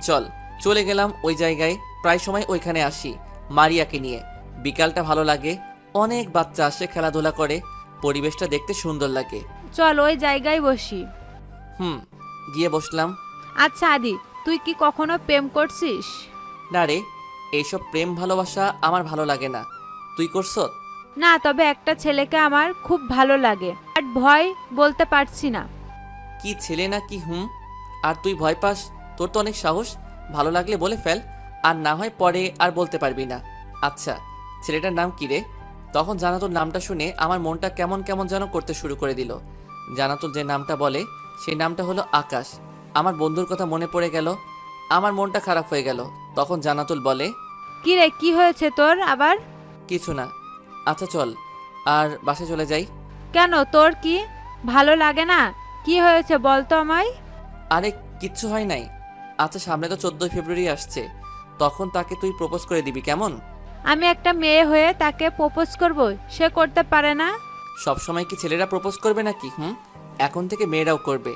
Speaker 1: চল। চলে গেলাম ওই জায়গায়। প্রায় সময় ওইখানে আসি মারিয়াকে নিয়ে। বিকালটা ভালো লাগে, অনেক বাচ্চা আসে, খেলাধুলা করে, পরিবেশটা দেখতে সুন্দর লাগে।
Speaker 9: চল ওই জায়গায় বসি।
Speaker 1: গিয়ে বসলাম।
Speaker 9: আচ্ছা আদি, তুই কি কখনো প্রেম করছিস?
Speaker 1: না রে, এইসব প্রেম ভালোবাসা আমার ভালো লাগে না। তুই করছ?
Speaker 9: না, তবে একটা ছেলেকে আমার খুব ভালো লাগে, বাট ভয় বলতে পারছি না।
Speaker 1: কি ছেলে না কি? আর তুই ভয় পাস? তোর তো অনেক সাহস। ভালো লাগলে বলে ফেল, আর না হয় পরে আর বলতে পারবি না। আচ্ছা, ছেলেটার নাম কি রে? তখন জান্নাতুল নামটা শুনে আমার মনটা কেমন কেমন যেন করতে শুরু করে দিল। জান্নাতুল যে নামটা বলে সেই নামটা হলো আকাশ। আমার বন্ধুর কথা মনে পড়ে গেল, আমার মনটা খারাপ হয়ে গেল। তখন জান্নাতুল বলে,
Speaker 9: কি রে, কি হয়েছে তোর আবার?
Speaker 1: কিছু না। আচ্ছা চল আর বাসায় চলে যাই।
Speaker 9: কেন, তোর কি ভালো লাগে না? কি হয়েছে বল তো আমায়।
Speaker 1: আরে কিচ্ছু হয় নাই। আচ্ছা, সামনে তো 14 ফেব্রুয়ারি আসছে, তখন তাকে তুই প্রপোজ করে দিবি কেমন?
Speaker 9: আমি একটা মেয়ে হয়ে তাকে প্রপোজ করব, সে করতে পারে না?
Speaker 1: সব সময় কি ছেলেরা প্রপোজ করবে নাকি? এখন থেকে মেয়েরাও করবে।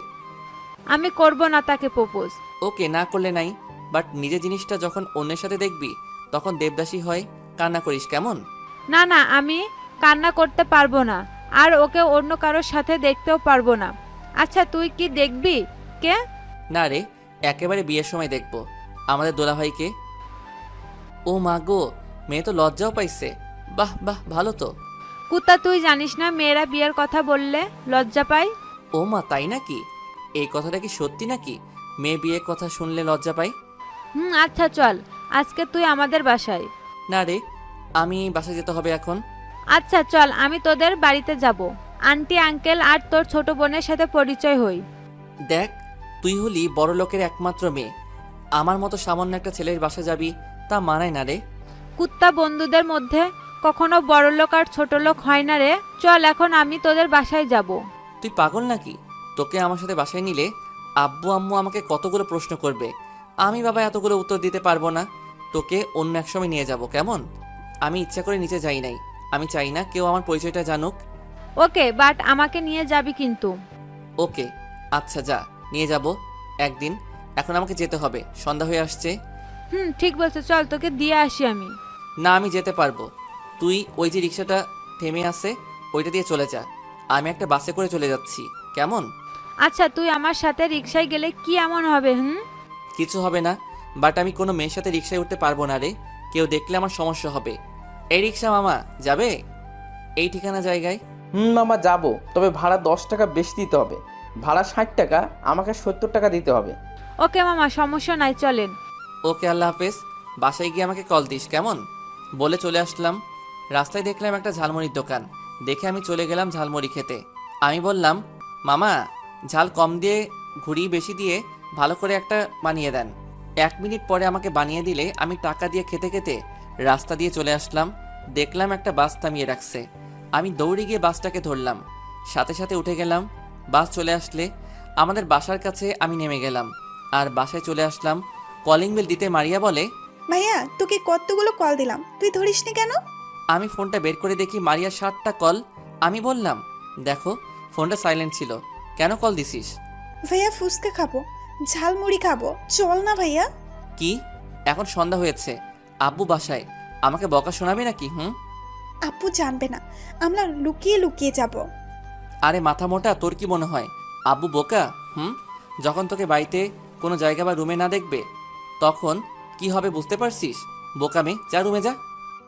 Speaker 9: আমি করব না তাকে প্রপোজ।
Speaker 1: ওকে, না করলে নাই, বাট নিজের জিনিসটা যখন অন্যের সাথে দেখবি তখন দেবদাসী হয়, কান্না করিস কেমন?
Speaker 9: না না, আমি কান্না করতে পারবো না, আর ওকে অন্য কারোর সাথে দেখতেও পারবো না। আচ্ছা তুই কি দেখবি? কে?
Speaker 1: না রে, একেবারে বিয়ের সময় দেখব আমাদের দোলাভাইকে। ও মা গো, মেয়ে তো লজ্জাও পাইছে। বাহ বাহ, ভালো তো।
Speaker 9: কুত্তা, তুই জানিস না মেয়েরা বিয়ের কথা বললে লজ্জা পায়?
Speaker 1: ও মা, তাই নাকি? এই কথাটা কি সত্যি নাকি? মেয়ে বিয়ের কথা শুনলে লজ্জা পাই?
Speaker 9: আচ্ছা চল, আজকে তুই আমাদের বাসায়।
Speaker 1: না রে, আমি বাসায় যেতে হবে এখন।
Speaker 9: আচ্ছা চল, আমি তোদের বাড়িতে যাব, আন্টি আঙ্কেল আর তোর ছোট বোনের সাথে পরিচয় হই।
Speaker 1: দেখ, তুই হলি বড় লোকের একমাত্র মেয়ে, আমার মতো সামান্য একটা ছেলের বাসা যাবি, তা মানায় না রে।
Speaker 9: কুত্তা, বন্ধুদের মধ্যে কখনো বড় লোক আর ছোট লোক হয় না রে। চল এখন আমি তোদের বাসায় যাব।
Speaker 1: তুই পাগল নাকি? তোকে আমার সাথে বাসায় নিলে আব্বু আম্মু আমাকে কতগুলো প্রশ্ন করবে, আমি বাবা এতগুলো উত্তর দিতে পারবো না। তোকে অন্য এক সময় নিয়ে যাব কেমন? আমি ইচ্ছা করে নিচে যাই নাই, আমি চাই না কেউ আমার পরিচয়টা জানুক।
Speaker 9: ওকে, বাট আমাকে নিয়ে যাবি কিন্তু।
Speaker 1: ওকে, আচ্ছা যা, নিয়ে যাব একদিন। এখন আমাকে যেতে হবে, সন্ধ্যা হয়ে আসছে।
Speaker 9: ঠিক বলছো, চল তোকে দিয়ে আসি আমি।
Speaker 1: না, আমি যেতে পারবো। তুই ওই যে রিক্সাটা থেমে আছে ওইটা দিয়ে চলে যা, আমি একটা বাসে করে চলে যাচ্ছি কেমন?
Speaker 9: আচ্ছা, তুই আমার সাথে রিক্সায় গেলে কি এমন হবে?
Speaker 1: কিছু হবে না, বাট আমি কোনো মেয়ের সাথে রিক্সায় উঠতে পারবো না রে, কেউ দেখলে আমার সমস্যা হবে। এই রিক্সা মামা যাবে এই ঠিকানা জায়গায়?
Speaker 7: মামা যাবো, তবে ভাড়া 10 টাকা বেশি দিতে হবে। ভাড়া 60 টাকা, আমাকে 70 টাকা দিতে হবে।
Speaker 9: ওকে মামা, সমস্যা নাই, চলেন।
Speaker 1: ওকে, আল্লাহ হাফেজ। বাসায় গিয়ে আমাকে কল দিস কেমন? বলে চলে আসলাম। রাস্তায় দেখলাম একটা ঝালমুড়ির দোকান, দেখে আমি চলে গেলাম ঝালমুড়ি খেতে। আমি বললাম, মামা ঝাল কম দিয়ে ঘুরি বেশি দিয়ে ভালো করে একটা বানিয়ে দেন। 1 মিনিট পরে আমাকে বানিয়ে দিলে আমি টাকা দিয়ে খেতে খেতে রাস্তা দিয়ে চলে আসলাম। দেখলাম একটা বাস থামিয়ে রাখছে, আমি দৌড়ে গিয়ে বাসটাকে ধরলাম, সাথে সাথে উঠে গেলাম। বাস চলে আসলে আমাদের বাসার কাছে আমি নেমে গেলাম আর বাসায় চলে আসলাম। কলিং বেল দিতে মারিয়া বলে,
Speaker 4: ভাইয়া তোকে কতগুলো কল দিলাম, তুই ধরিসনি কেন?
Speaker 1: আমি ফোনটা বের করে দেখি মারিয়ার 7টা কল। আমি বললাম, দেখো ফোনটা সাইলেন্ট ছিল, কেন কল দিছিস?
Speaker 4: ভাইয়া ফুচকা খাবো, ঝালমুড়ি খাবো, চল না ভাইয়া।
Speaker 1: কি? এখন সন্ধ্যা হয়েছে, আব্বু বাসায়, আমাকে বকা শোনাবি নাকি?
Speaker 4: আপু জানবে না, আমরা লুকিয়ে লুকিয়ে যাব।
Speaker 1: আরে মাথা মোটা, তোর কি মনে হয় আব্বু বোকা? যখন তোকে বাড়িতে কোনো জায়গা বা রুমে না দেখবে তখন কি হবে বুঝতে পারছিস? বোকা মেয়ে, যা রুমে যা।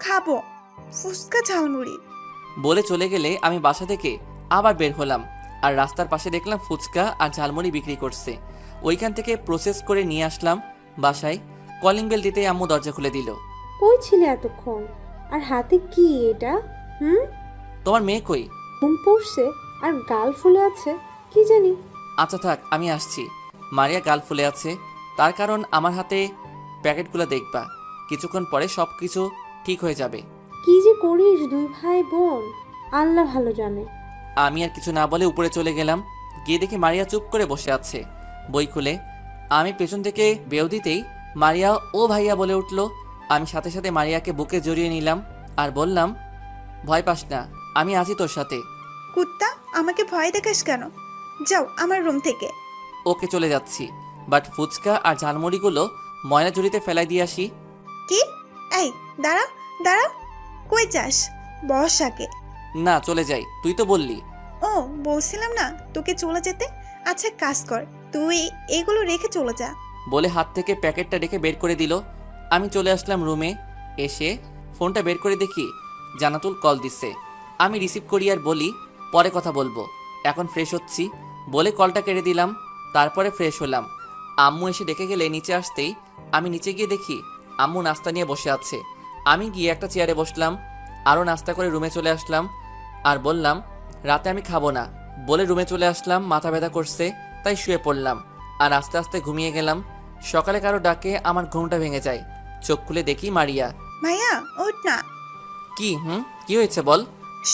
Speaker 4: খাবো ফুচকা ঝালমুড়ি।
Speaker 1: বলে চলে গেলে আমি বাসা থেকে আবার বের হলাম, আর রাস্তার পাশে দেখলাম ফুচকা আর ঝালমুড়ি বিক্রি করছে। ওইখান থেকে প্রসেস করে নিয়ে আসলাম বাসায়। কলিং বেল দিতেই আম্মু দরজা খুলে দিল।
Speaker 5: কই ছিলে এতক্ষণ? আর হাতে কি এটা?
Speaker 1: তোমার মেয়ে কই?
Speaker 5: ঘুম পড়ছে আর গাল ফুলে আছে, কি জানি।
Speaker 1: আচ্ছা থাক, আমি আসছি। মারিয়া গাল ফুলে আছে, তার কারণ আমার হাতে প্যাকেটগুলো দেখবা, কিছুক্ষণ পরে সব কিছু ঠিক হয়ে যাবে।
Speaker 5: কি যে করিস দুই ভাই বোন, আল্লাহ ভালো জানে।
Speaker 1: আমি আর কিছু না বলে উপরে চলে গেলাম। গিয়ে দেখি মারিয়া চুপ করে বসে আছে বই খুলে। আমি পেছন থেকে বেউ দিতেই মারিয়া ও ভাইয়া বলে উঠল। আমি সাথে সাথে মারিয়াকে বুকে জড়িয়ে নিলাম আর বললাম, ভয় পাস না, আমি আছি তোর সাথে।
Speaker 4: কুত্তা, আমাকে ভয় দেখাস কেন? যাও আমার রুম থেকে।
Speaker 1: ওকে, চলে যাচ্ছি, বাট ফুচকা আর ঝালমুড়িগুলো ময়লা ঝুড়িতে ফেলাই দিয়ে আসি।
Speaker 4: কি? এই দাঁড়া দাঁড়া, কই যাস? বস আগে।
Speaker 1: না, চলে যাই, তুই তো বললি।
Speaker 4: ও, বলছিলাম না তোকে চলে যেতে? আচ্ছা কাজ কর, তুই এগুলো রেখে চলে যা।
Speaker 1: বলে হাত থেকে প্যাকেটটা রেখে বের করে দিল। আমি চলে আসলাম রুমে। এসে ফোনটা বের করে দেখি জান্নাতুল কল দিচ্ছে। আমি রিসিভ করি আর বলি, পরে কথা বলবো, এখন ফ্রেশ হচ্ছি। বলে কলটা কেটে দিলাম। তারপরে ফ্রেশ হলাম। আম্মু এসে ডেকে গেলে নিচে আসতেই আমি নিচে গিয়ে দেখি আম্মু নাস্তা নিয়ে বসে আছে। আমি গিয়ে একটা চেয়ারে বসলাম, আরও নাস্তা করে রুমে চলে আসলাম আর বললাম, রাতে আমি খাবো না। বলে রুমে চলে আসলাম। মাথা ব্যথা করছে তাই শুয়ে পড়লাম আর আস্তে আস্তে ঘুমিয়ে গেলাম। সকালে কারো ডাকে আমার ঘুমটা ভেঙে যায়। চোখ খুলে দেখি মারিয়া।
Speaker 4: ভাইয়া ওঠ না।
Speaker 1: কি কি হয়েছে বল?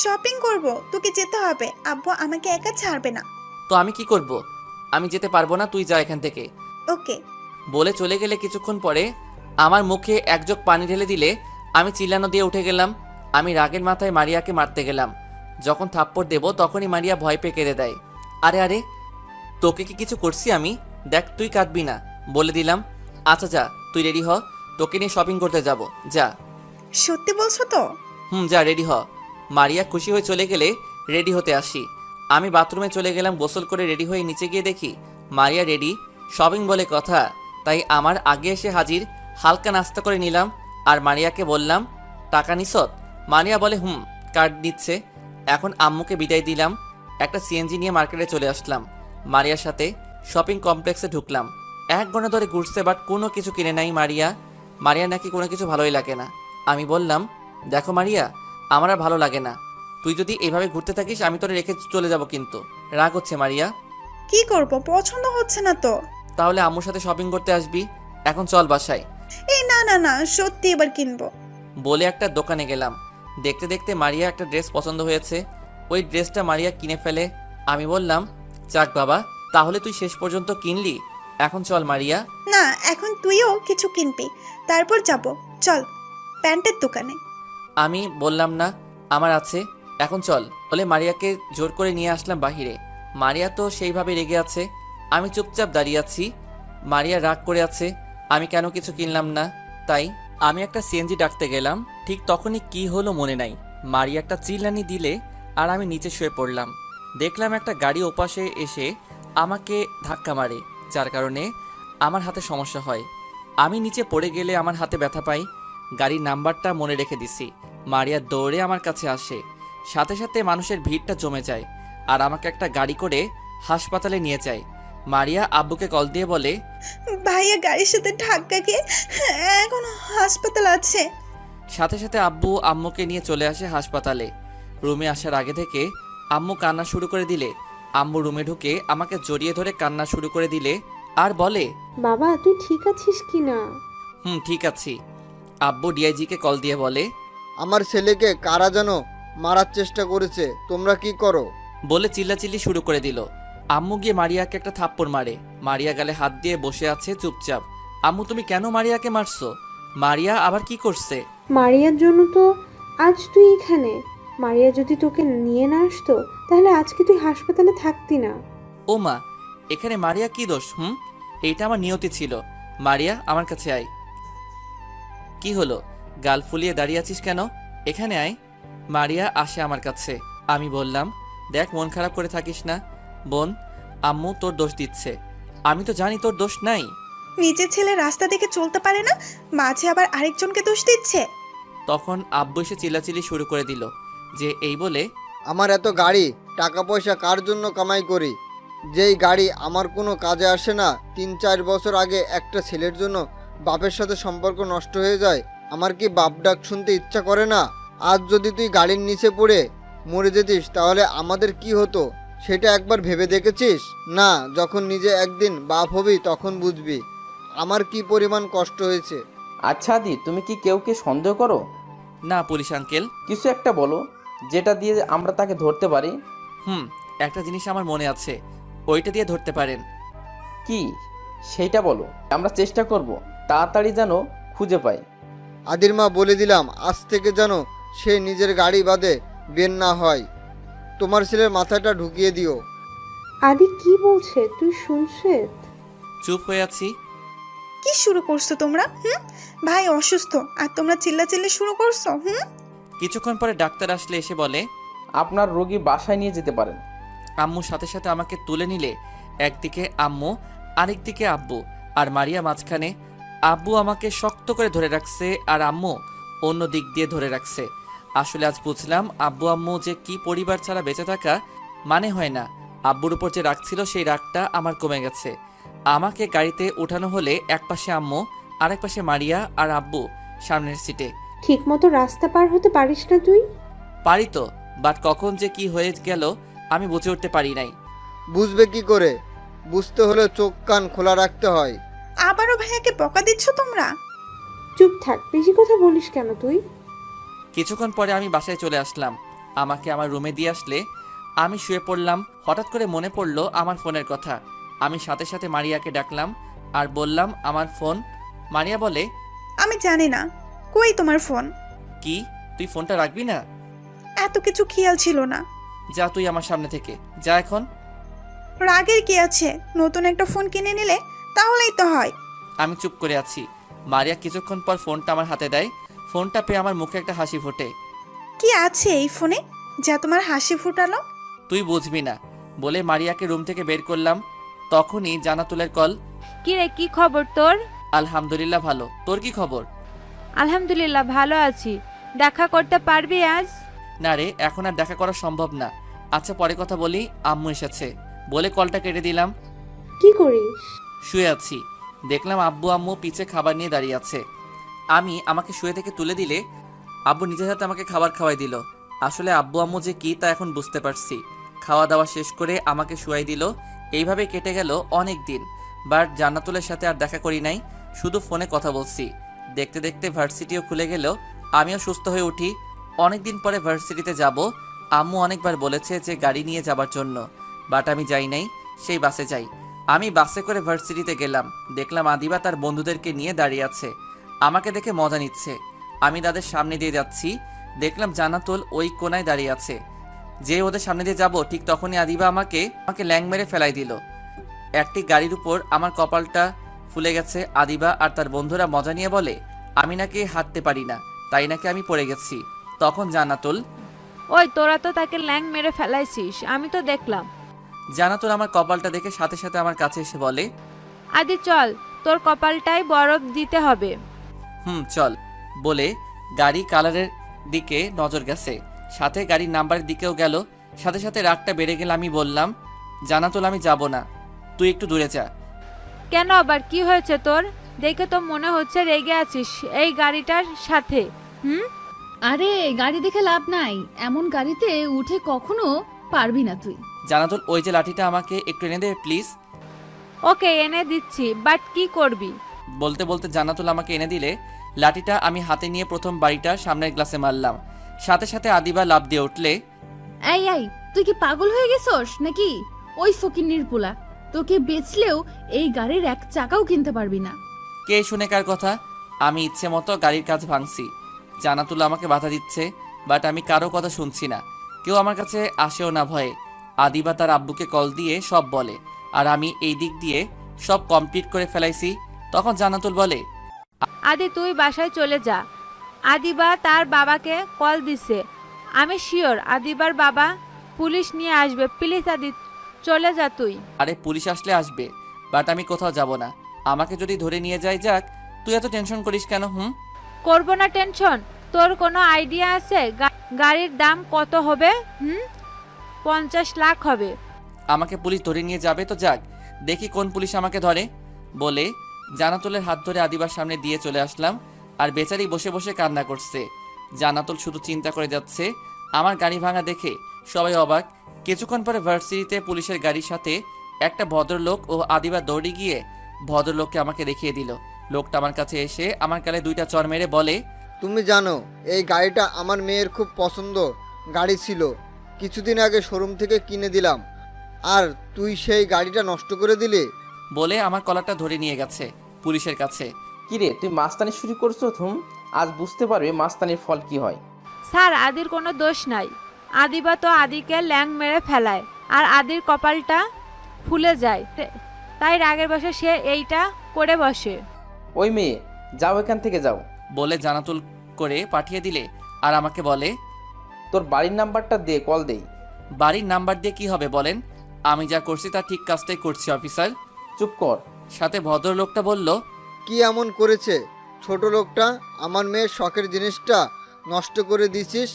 Speaker 4: শপিং করব, তোকে যেতে হবে। আব্বু আমাকে একা ছাড়বে না।
Speaker 1: তো আমি কি করব? আমি যেতে পারবো না, তুই যা এখান থেকে।
Speaker 4: ওকে।
Speaker 1: বলে চলে গেলে কিছুক্ষণ পরে আমার মুখে এক জগ পানি ঢেলে দিলে আমি চিল্লানো দিয়ে উঠে গেলাম। আমি রাগের মাথায় মারিয়াকে মারতে গেলাম। যখন থাপ্পড় দেব তখনই মারিয়া ভয় পেয়ে কেঁদে দেয়। আরে আরে, তোকে কি কিছু করছি আমি? দেখ, তুই কাঁদবি না, বলে দিলাম। আচ্ছা যা, তুই রেডি হ, তোকে নিয়ে শপিং করতে যাব, যা।
Speaker 4: সত্যি বলছো তো?
Speaker 1: যা, রেডি হ। মারিয়া খুশি হয়ে চলে গেলে রেডি হতে আসি। আমি বাথরুমে চলে গেলাম। গোসল করে রেডি হয়ে নিচে গিয়ে দেখি মারিয়া রেডি। শপিং বলে কথা, তাই আমার আগে এসে হাজির। হালকা নাস্তা করে নিলাম আর মারিয়াকে বললাম, টাকা নিছত? মারিয়া বলে কার্ড দিচ্ছে। এখন আম্মুকে বিদায় দিলাম। একটা সিএনজি নিয়ে মার্কেটে চলে আসলাম। মারিয়ার সাথে শপিং কমপ্লেক্সে ঢুকলাম। 1 ঘন্টা ধরে ঘুরছে, বাট কোনো কিছু কিনে নাই মারিয়া নাকি কোনো কিছু ভালোই লাগে না। আমি বললাম, দেখো মারিয়া, আমার আর ভালো লাগে না। তুই যদি এভাবে ঘুরতে থাকিস আমি তোরে রেখে চলে যাব। কিন্তু রাগ হচ্ছে মারিয়া।
Speaker 4: কি করব, পছন্দ হচ্ছে না তো।
Speaker 1: তাহলে আম্মুর সাথে শপিং করতে আসবি। এখন চল বাসায়।
Speaker 4: এই না না না, সত্যি এবার কিনবো।
Speaker 1: বলে একটা দোকানে গেলাম। দেখতে দেখতে মারিয়া একটা ড্রেস পছন্দ হয়েছে। ওই ড্রেসটা মারিয়া কিনে ফেলে। আমি বললাম, যাক বাবা, তাহলে তুই শেষ পর্যন্ত কিনলি। এখন চল মারিয়া।
Speaker 4: না, এখন তুইও কিছু কিনবি, তারপর যাব। চল প্যান্টের দোকানে।
Speaker 1: আমি বললাম না, আমার আছে, এখন চল। বলে মারিয়াকে জোর করে নিয়ে আসলাম বাহিরে। মারিয়া তো সেইভাবে রেগে আছে। আমি চুপচাপ দাঁড়িয়ে আছি। মারিয়া রাগ করে আছে আমি কেন কিছু কিনলাম না। তাই আমি একটা সিএনজি ডাকতে গেলাম। ঠিক তখনই কি হলো মনে নাই। মারিয়া একটা চিল্লানি দিলে আর আমি নিচে শুয়ে পড়লাম। দেখলাম একটা গাড়ি ওপাশে এসে আমাকে ধাক্কা মারে, যার কারণে আমার হাতে সমস্যা হয়। আমি নিচে পড়ে গেলে আমার হাতে ব্যথা পাই। গাড়ির নাম্বারটা মনে রেখে দিছি। মারিয়া দৌড়ে আমার কাছে আসে। সাথে সাথে মানুষের ভিড়টা জমে যায় আর আমাকে একটা গাড়ি করে হাসপাতালে নিয়ে যায়। মারিয়া আব্বুকে কল দিয়ে বলে,
Speaker 4: ভাইয়া গাড়ির সাথে ধাক্কা খেয়ে এখন হাসপাতাল আছে।
Speaker 1: সাথে সাথে আব্বু আম্মুকে নিয়ে চলে আসে হাসপাতালে। রুমে আসার আগে থেকে আম্মু কান্না শুরু করে দিলে আম্মু রুমে ঢুকে আমাকে জড়িয়ে ধরে কান্না শুরু করে দিলে আর বলে,
Speaker 5: বাবা তুই ঠিক আছিস কি না?
Speaker 1: ঠিক আছি। আব্বু ডিআইজিকে কল দিয়ে বলে,
Speaker 3: আমার ছেলেকে কারা যেন মারার চেষ্টা করেছে, তোমরা কি করো?
Speaker 1: বলে চিল্লাচিল্লি শুরু করে দিল। আম্মু গিয়ে মারিয়াকে একটা থাপ্পড় মারে। মারিয়া গালে হাত দিয়ে বসে আছে চুপচাপ। আম্মু, তুমি কেন মারিয়াকে মারছো? মারিয়া আবার কি করছে?
Speaker 5: মারিয়ার জন্য তো আজ তুই এখানে। মারিয়া যদি তোকে নিয়ে না আসতো তাহলে আজকে তুই হাসপাতালে থাকতি না।
Speaker 1: ও মা, এখানে মারিয়া কি দোষ? এইটা আমার নিয়তি ছিল। মারিয়া, আমার কাছে আয়। কি হলো, গাল ফুলিয়ে দাঁড়িয়ে আছিস কেন? এখানে আয়। মারিয়া আসে আমার কাছে। আমি বললাম, দেখ, মন খারাপ করে থাকিস না বোন, আম্মু তোর দোষ দিচ্ছে। আমি তো জানি তোর দোষ নাই।
Speaker 4: নিজের ছেলে রাস্তা দেখে চলতে পারে না, মাঝে আবার আরেকজনকে দোষ দিচ্ছে।
Speaker 1: তখন আব্বু এসে চিল্লাচিল্লি শুরু করে দিল যে এই বলে,
Speaker 3: আমার এত গাড়ি, টাকা পয়সা কার জন্য কামাই করি? যেই গাড়ি আমার কোনো কাজে আসে না, 3-4 বছর আগে একটা ছেলের জন্য বাপের সাথে সম্পর্ক নষ্ট হয়ে যায়। আমার কি বাপ ডাক শুনতে ইচ্ছা করে না? আজ যদি তুই গাড়ির নিচে পড়ে মরে যেতিস তাহলে আমাদের কি হতো সেটা একবার ভেবে দেখেছিস? না, যখন নিজে একদিন বাপ হবি তখন বুঝবি আমার কি পরিমাণ কষ্ট হয়েছে।
Speaker 7: আচ্ছা আদি, তুমি কি কেউকে সন্দেহ করো?
Speaker 1: না পুলিশ আঙ্কেল।
Speaker 7: কিছু একটা বলো যেটা দিয়ে আমরা তাকে ধরতে পারি।
Speaker 1: একটা জিনিস আমার মনে আছে, ওইটা দিয়ে ধরতে পারেন।
Speaker 7: কি সেইটা বলো, আমরা চেষ্টা করব তাড়াতাড়ি যেন খুঁজে পাই।
Speaker 3: আদির মা বলে দিলাম, আজ থেকে যেন সে নিজের গাড়ি বাদে বের না হয়। তোমার ছেলের মাথাটা ঢুকিয়ে দিও।
Speaker 5: আদি কি বলছে তুই শুনছিস?
Speaker 1: চুপ হয়ে আছি।
Speaker 4: কি শুরু করছো তোমরা? ভাই অসুস্থ আর তোমরা চিল্লাচিল্লি শুরু করছো?
Speaker 1: কিছুক্ষণ পরে ডাক্তার আসলে এসে বলে,
Speaker 7: আপনার রোগী বাসায় নিয়ে যেতে পারেন।
Speaker 1: আম্মু সাথে সাথে আমাকে তুলে নিলে। একদিকে আম্মু, আরেকদিকে আব্বু, আর মারিয়া মাঝখানে। আব্বু আমাকে শক্ত করে ধরে রাখছে আর আম্মু অন্য দিক দিয়ে ধরে রাখছে। আসলে আজ বুঝলাম আব্বু আম্মু যে কি পরিবার ছাড়া বেঁচে থাকা মানে হয় না। আব্বুর উপর যে রাগ ছিল সেই রাগটা আমার কমে গেছে। আমাকে গাড়িতে ওঠানো হলে একপাশে আম্মু, আরেক পাশে মারিয়া আর আব্বু সামনের সিটে।
Speaker 5: ঠিক মতো রাস্তা পার হতে পারিস না তুই?
Speaker 1: পারি তো, বাট কখন যে কি হয়ে গেল আমি বুঝে উঠতে পারি নাই।
Speaker 3: বুঝবে কি করে? বুঝতে হলে চোখ কান খোলা রাখতে হয়।
Speaker 4: আবারও ভাইয়াকে বকা দিচ্ছ তোমরা?
Speaker 5: চুপ থাক, বেশি কথা বলিস কেন তুই?
Speaker 1: কিছুক্ষণ পরে আমি বাসায় চলে আসলাম। আমাকে আমার রুমে দিয়ে আসলে আমি শুয়ে পড়লাম। হঠাৎ করে মনে পড়লো আমার ফোনের কথা। আমি সাথে সাথে মারিয়াকে ডাকলাম আর বললাম আমার ফোন। মারিয়া বলে,
Speaker 4: আমি জানি না, কই তোমার ফোন?
Speaker 1: কি তুই ফোনটা রাখবি না?
Speaker 4: এত কিছু খেয়াল ছিল না।
Speaker 1: যা তুই আমার সামনে থেকে যা এখন।
Speaker 4: রাগের কি আছে? নতুন একটা ফোন কিনে নিলে তাহলেই তো হয়।
Speaker 1: আমি চুপ করে আছি। মারিয়া কিছুক্ষণ পর ফোনটা আমার হাতে দেয়। ফোনটা পেয়ে আমার মুখে একটা হাসি ফোটে।
Speaker 4: কি আছে এই ফোনে যা তোমার হাসি ফুটালো?
Speaker 1: তুই বুঝবি না বলে মারিয়াকে রুম থেকে বের করলাম। তখনই জান্নাতুলের কল।
Speaker 9: কি রে, কি খবর তোর?
Speaker 1: আলহামদুলিল্লাহ ভালো, তোর কি খবর?
Speaker 9: আলহামদুলিল্লাহ ভালো আছি। দেখা করতে পারবি আজ?
Speaker 1: না রে, এখন আর দেখা করা সম্ভব না। আচ্ছা পরে কথা বলি, আম্মু এসেছে বলে কলটা কেটে দিলাম।
Speaker 5: কি করিস?
Speaker 1: শুয়ে আছি। দেখলাম আব্বু আম্মু পিছে খাবার নিয়ে দাঁড়িয়ে আছে। আমি আমাকে শুয়ে থেকে তুলে দিলে আব্বু নিজের হাতে আমাকে খাবার খাওয়াই দিল। আসলে আব্বু আম্মু যে কি তা এখন বুঝতে পারছি। খাওয়া দাওয়া শেষ করে আমাকে শুয়াই দিল। এইভাবে কেটে গেল অনেক দিন। বাট জান্নাতুলের সাথে আর দেখা করি নাই, শুধু ফোনে কথা বলছি। দেখতে দেখতে ভার্সিটিও খুলে গেল, আমিও সুস্থ হয়ে উঠি। অনেক দিন পরে ভার্সিটিতে যাব। আম্মু অনেকবার বলেছে যে গাড়ি নিয়ে যাবার জন্য, বাট আমি যাই নাই, সেই বাসে যাই। আমি বাসে করে ভার্সিটিতে গেলাম। দেখলাম আদিবা তার বন্ধুদেরকে নিয়ে দাঁড়িয়ে আছে, আমাকে দেখে মজা নিচ্ছে। আমি তাদের সামনে দিয়ে যাচ্ছি, দেখলাম জান্নাতুল ওই কোনায় দাঁড়িয়ে আছে। যে ওদের সামনে দিয়ে যাব ঠিক তখনই আদিবা আমাকে ল্যাং মেরে ফেলাই দিল। একটি গাড়ির উপর আমার কপালটা ফুলে গেছে। আদিবা আর তার বন্ধুরা মজা নিয়ে বলে আমি নাকি হাঁটতে পারি না, তাই নাকি আমি পড়ে গেছি। তখন জান্নাতুল,
Speaker 9: ওই তোরা তো তাকে ল্যাং মেরে ফেলাইছিস, আমি তো দেখলাম।
Speaker 1: জান্নাতুল আমার কপালটা দেখে সাথে সাথে আমার কাছে এসে বলে,
Speaker 9: আদি চল, তোর কপালটাই বরফ দিতে হবে।
Speaker 1: চল বলে গাড়ি কালারের দিকে নজর গেছে, সাথে গাড়ির নাম্বারের দিকেও গেল। সাথে সাথে রাগটা বেড়ে গেল। আমি বললাম, জান্নাতুল আমি যাব না, তুই একটু দূরে যা।
Speaker 9: কেন আবার কি হয়েছে তোর? দেখে তো মনে হচ্ছে রেগে আছিস এই গাড়িটার সাথে।
Speaker 6: আরে গাড়ি দেখে লাভ নাই, এমন গাড়িতে উঠে কখনো পারবি না তুই।
Speaker 1: জান্নাতুল ওই যে লাঠিটা আমাকে একটু এনে দে প্লিজ।
Speaker 9: ওকে এনে দিচ্ছি, বাট কি করবি?
Speaker 1: বলতে বলতে জান্নাতুল আমাকে এনে দিলে লাঠিটা আমি হাতে নিয়ে প্রথম বাড়িটা সামনের গ্লাসে মারলাম। সাথে সাথে আদিবা লাফ দিয়ে উঠলে,
Speaker 6: এই তুই কি পাগল হয়ে গেছস নাকি? ওই ফকিন্নির পোলা, তোকে বেচলেও এই গাড়ির এক চাকাও কিনতে পারবি না।
Speaker 1: কে শুনে কার কথা? আমি ইচ্ছে মতো গাড়ির কাজ ভাঙছি। জান্নাতুল আমাকে বাধা দিচ্ছে, বাট আমি কারো কথা শুনছি না। কেউ আমার কাছে আসেও না ভয়ে। আদিবা তার আব্বুকে কল দিয়ে সব বলে, আর আমি এই দিক দিয়ে সব কমপ্লিট করে ফেলাইছি। তখন জান্নাতুল বলে,
Speaker 9: আদি তুই বাসায় চলে যা। আদিবা তার বাবাকে কল দিছে, আমি শিওর আদিবার বাবা পুলিশ নিয়ে আসবে। প্লিজ আদি চলে যা তুই।
Speaker 1: আরে পুলিশ আসলে আসবে, বাট আমি কোথাও যাব না। আমাকে যদি ধরে নিয়ে যায় যাক, তুই এত টেনশন করিস কেন?
Speaker 9: করবো না টেনশন। তোর কোনো আইডিয়া আছে গাড়ির দাম কত হবে? 50 লাখ হবে।
Speaker 1: আমাকে পুলিশ ধরে নিয়ে যাবে তো যাক, দেখি কোন পুলিশ আমাকে ধরে। বলে জানাতুলের হাত ধরে আদিবার সামনে দিয়ে চলে আসলাম। আর বেচারি বসে বসে কান্না করছে। জানাতুল শুধু চিন্তা করে যাচ্ছে। আমার গাড়ি ভাঙা দেখে সবাই অবাক। কিছুক্ষণ পরে ভার্সিটিতে পুলিশের গাড়ির সাথে একটা ভদ্রলোক ও আদিবা দৌড়ে গিয়ে ভদ্রলোককে আমাকে দেখিয়ে দিল। লোকটা আমার কাছে এসে আমার গালে 2টা চড় মেরে বলে,
Speaker 3: তুমি জানো এই গাড়িটা আমার মেয়ের খুব পছন্দ গাড়ি ছিল, কিছুদিন আগে শোরুম থেকে কিনে দিলাম, আর তুই সেই গাড়িটা নষ্ট করে দিলি।
Speaker 1: বলে আমার কলারটা ধরে নিয়ে গেছে পুলিশের কাছে।
Speaker 7: কিরে তুই মাস্তানি শুরু করছো? আজ বুঝতে পারবে মাস্তানির ফল কি হয়।
Speaker 9: স্যার, আদির কোনো দোষ নাই। আদিবা তো আদিকে ল্যাং মেরে ফেলায়, আর আদির কপালটা ফুলে যায়, তাই রাগের বসে সে এইটা করে বসে।
Speaker 7: ওই মেয়ে, যাও এখান থেকে যাও।
Speaker 1: বলে জানাতুল করে পাঠিয়ে দিলে আর আমাকে বলে,
Speaker 7: তোর বাড়ির নাম্বারটা দে, কল দেই।
Speaker 1: বাড়ির নাম্বার দিয়ে কি হবে বলেন? আমি যা করছি তার ঠিক কাজটাই করছি অফিসার।
Speaker 7: চুপ কর।
Speaker 1: সাথে ভদ্রলোকটা বলল,
Speaker 3: কি এমন করেছে ছোট লোকটা? আমার মেয়ের শখের জিনিসটা নষ্ট করে দিছিস,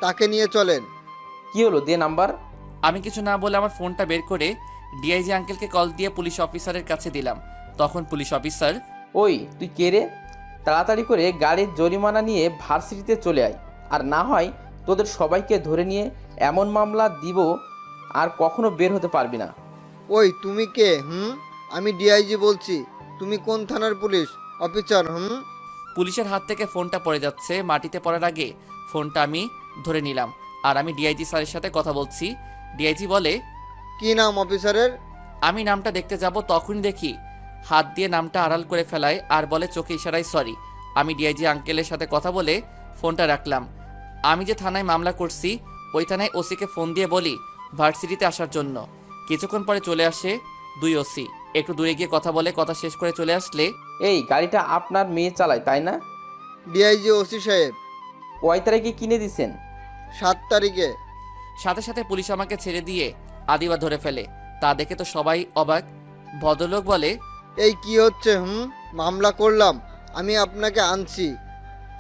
Speaker 3: তাকে নিয়ে চলেন।
Speaker 7: কি হলো, দে নাম্বার।
Speaker 1: আমি কিছু না বলে আমার ফোনটা বের করে ডিআইজি আঙ্কেলকে কল দিয়ে পুলিশ অফিসারের কাছে দিলাম। তখন পুলিশ অফিসার,
Speaker 7: ওই তুই কে রে? তাড়াতাড়ি করে গাড়ির জরিমানা নিয়ে ভার্সিটিতে চলে আয়, আর না হয় তোদের সবাইকে ধরে নিয়ে এমন মামলা দিব আর কখনো বের হতে পারবি না।
Speaker 3: ওই তুমি কে? আমি ডিআইজি বলছি। তুমি কোন থানার পুলিশ অফিসার?
Speaker 1: পুলিশের হাত থেকে ফোনটা পড়ে যাচ্ছে। মাটিতে পড়ার আগে ফোনটা আমি ধরে নিলাম। আর আমি ডিআইজি স্যারের সাথে কথা বলছি। ডিআইজি বলে,
Speaker 3: কি নাম অফিসারের?
Speaker 1: আমি নামটা দেখতে যাব, তখন দেখি হাত দিয়ে নামটা আড়াল করে ফেলায় আর বলে চোখে ইশারায় সরি। আমি ডিআইজি আঙ্কেলের সাথে কথা বলে ফোনটা রাখলাম। আমি যে থানায় মামলা করছি ওই থানায় ওসিকে ফোন দিয়ে বলি ভার্সিটিতে আসার জন্য। কিছুক্ষণ পরে চলে আসে 2 ওসি। একটু দূরে গিয়ে কথা বলে কথা শেষ করে চলে আসলে,
Speaker 7: এই গাড়িটা আপনার মেয়ে চালায় তাই না?
Speaker 3: ডিআইজি ওসি সাহেব।
Speaker 7: কয় তারিখে কিনে দিছেন?
Speaker 3: 7 তারিখে।
Speaker 1: সাথে সাথে পুলিশ আমাকে ছেড়ে দিয়ে আদিবা ধরে ফেলে। তা দেখে তো সবাই অবাক। ভদ্রলোক বলে,
Speaker 3: এই কি হচ্ছে? মামলা করলাম, আমি আপনাকে আনছি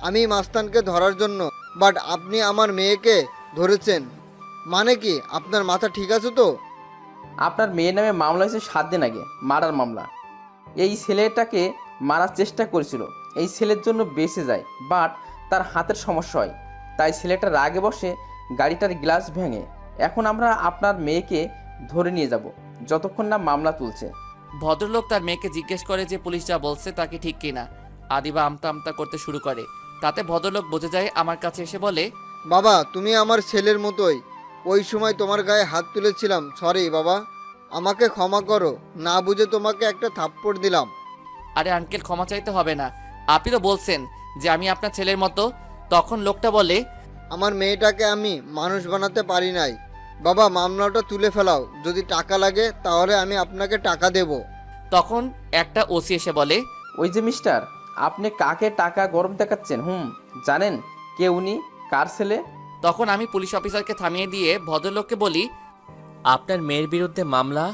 Speaker 3: আমি মাস্তানকে ধরার জন্য, বাট আপনি আমার মেয়েকে ধরেছেন, মানে কি? আপনার মাথা ঠিক আছে তো?
Speaker 7: আপনার মেয়ের নামে মামলা হয়েছে 7 দিন আগে, মারার মামলা। এই ছেলেটাকে মারার চেষ্টা করেছিল, এই ছেলের জন্য বেঁচে যায়, বাট তার হাতের সমস্যা হয়, তাই ছেলেটা রাগে বসে গাড়িটার গ্লাস ভেঙে। এখন আমরা আপনার মেয়েকে ধরে নিয়ে যাব যতক্ষণ না মামলা তুলছে।
Speaker 1: ভদ্রলোক তার মেয়েকে জিজ্ঞেস করে যে পুলিশ যা বলছে তা কি ঠিক কিনা। আদিবা আমতা আমতা করতে শুরু করে। তাতে ভদ্রলোক বুঝে যায়, আমার কাছে এসে বলে,
Speaker 3: বাবা তুমি আমার ছেলের মতোই, ওই সময় তোমার গায়ে হাত তুলেছিলাম, সরি বাবা, আমাকে ক্ষমা করো, না বুঝে তোমাকে একটা থাপ্পড় দিলাম।
Speaker 1: আরে আঙ্কেল, ক্ষমা চাইতে হবে না, আপনি তো বলছেন যে আমি আপনার ছেলের মতো। তখন লোকটা বলে,
Speaker 3: আমার মেয়েটাকে আমি মানুষ বানাতে পারি নাই বাবা, মামলাটা তুলে ফেলাও, যদি টাকা লাগে তাহলে আমি আপনাকে টাকা দেব।
Speaker 1: তখন একটা ওসি এসে বলে,
Speaker 7: ওই যে মিস্টার, আপনি কাকে টাকা গরম দেখাচ্ছেন? জানেন কে উনি, কার ছেলে?
Speaker 1: তখন আমি পুলিশ অফিসারকে থামিয়ে দিয়ে ভদ্রলোককে বলি, আপনার মেয়ের বিরুদ্ধে মামলা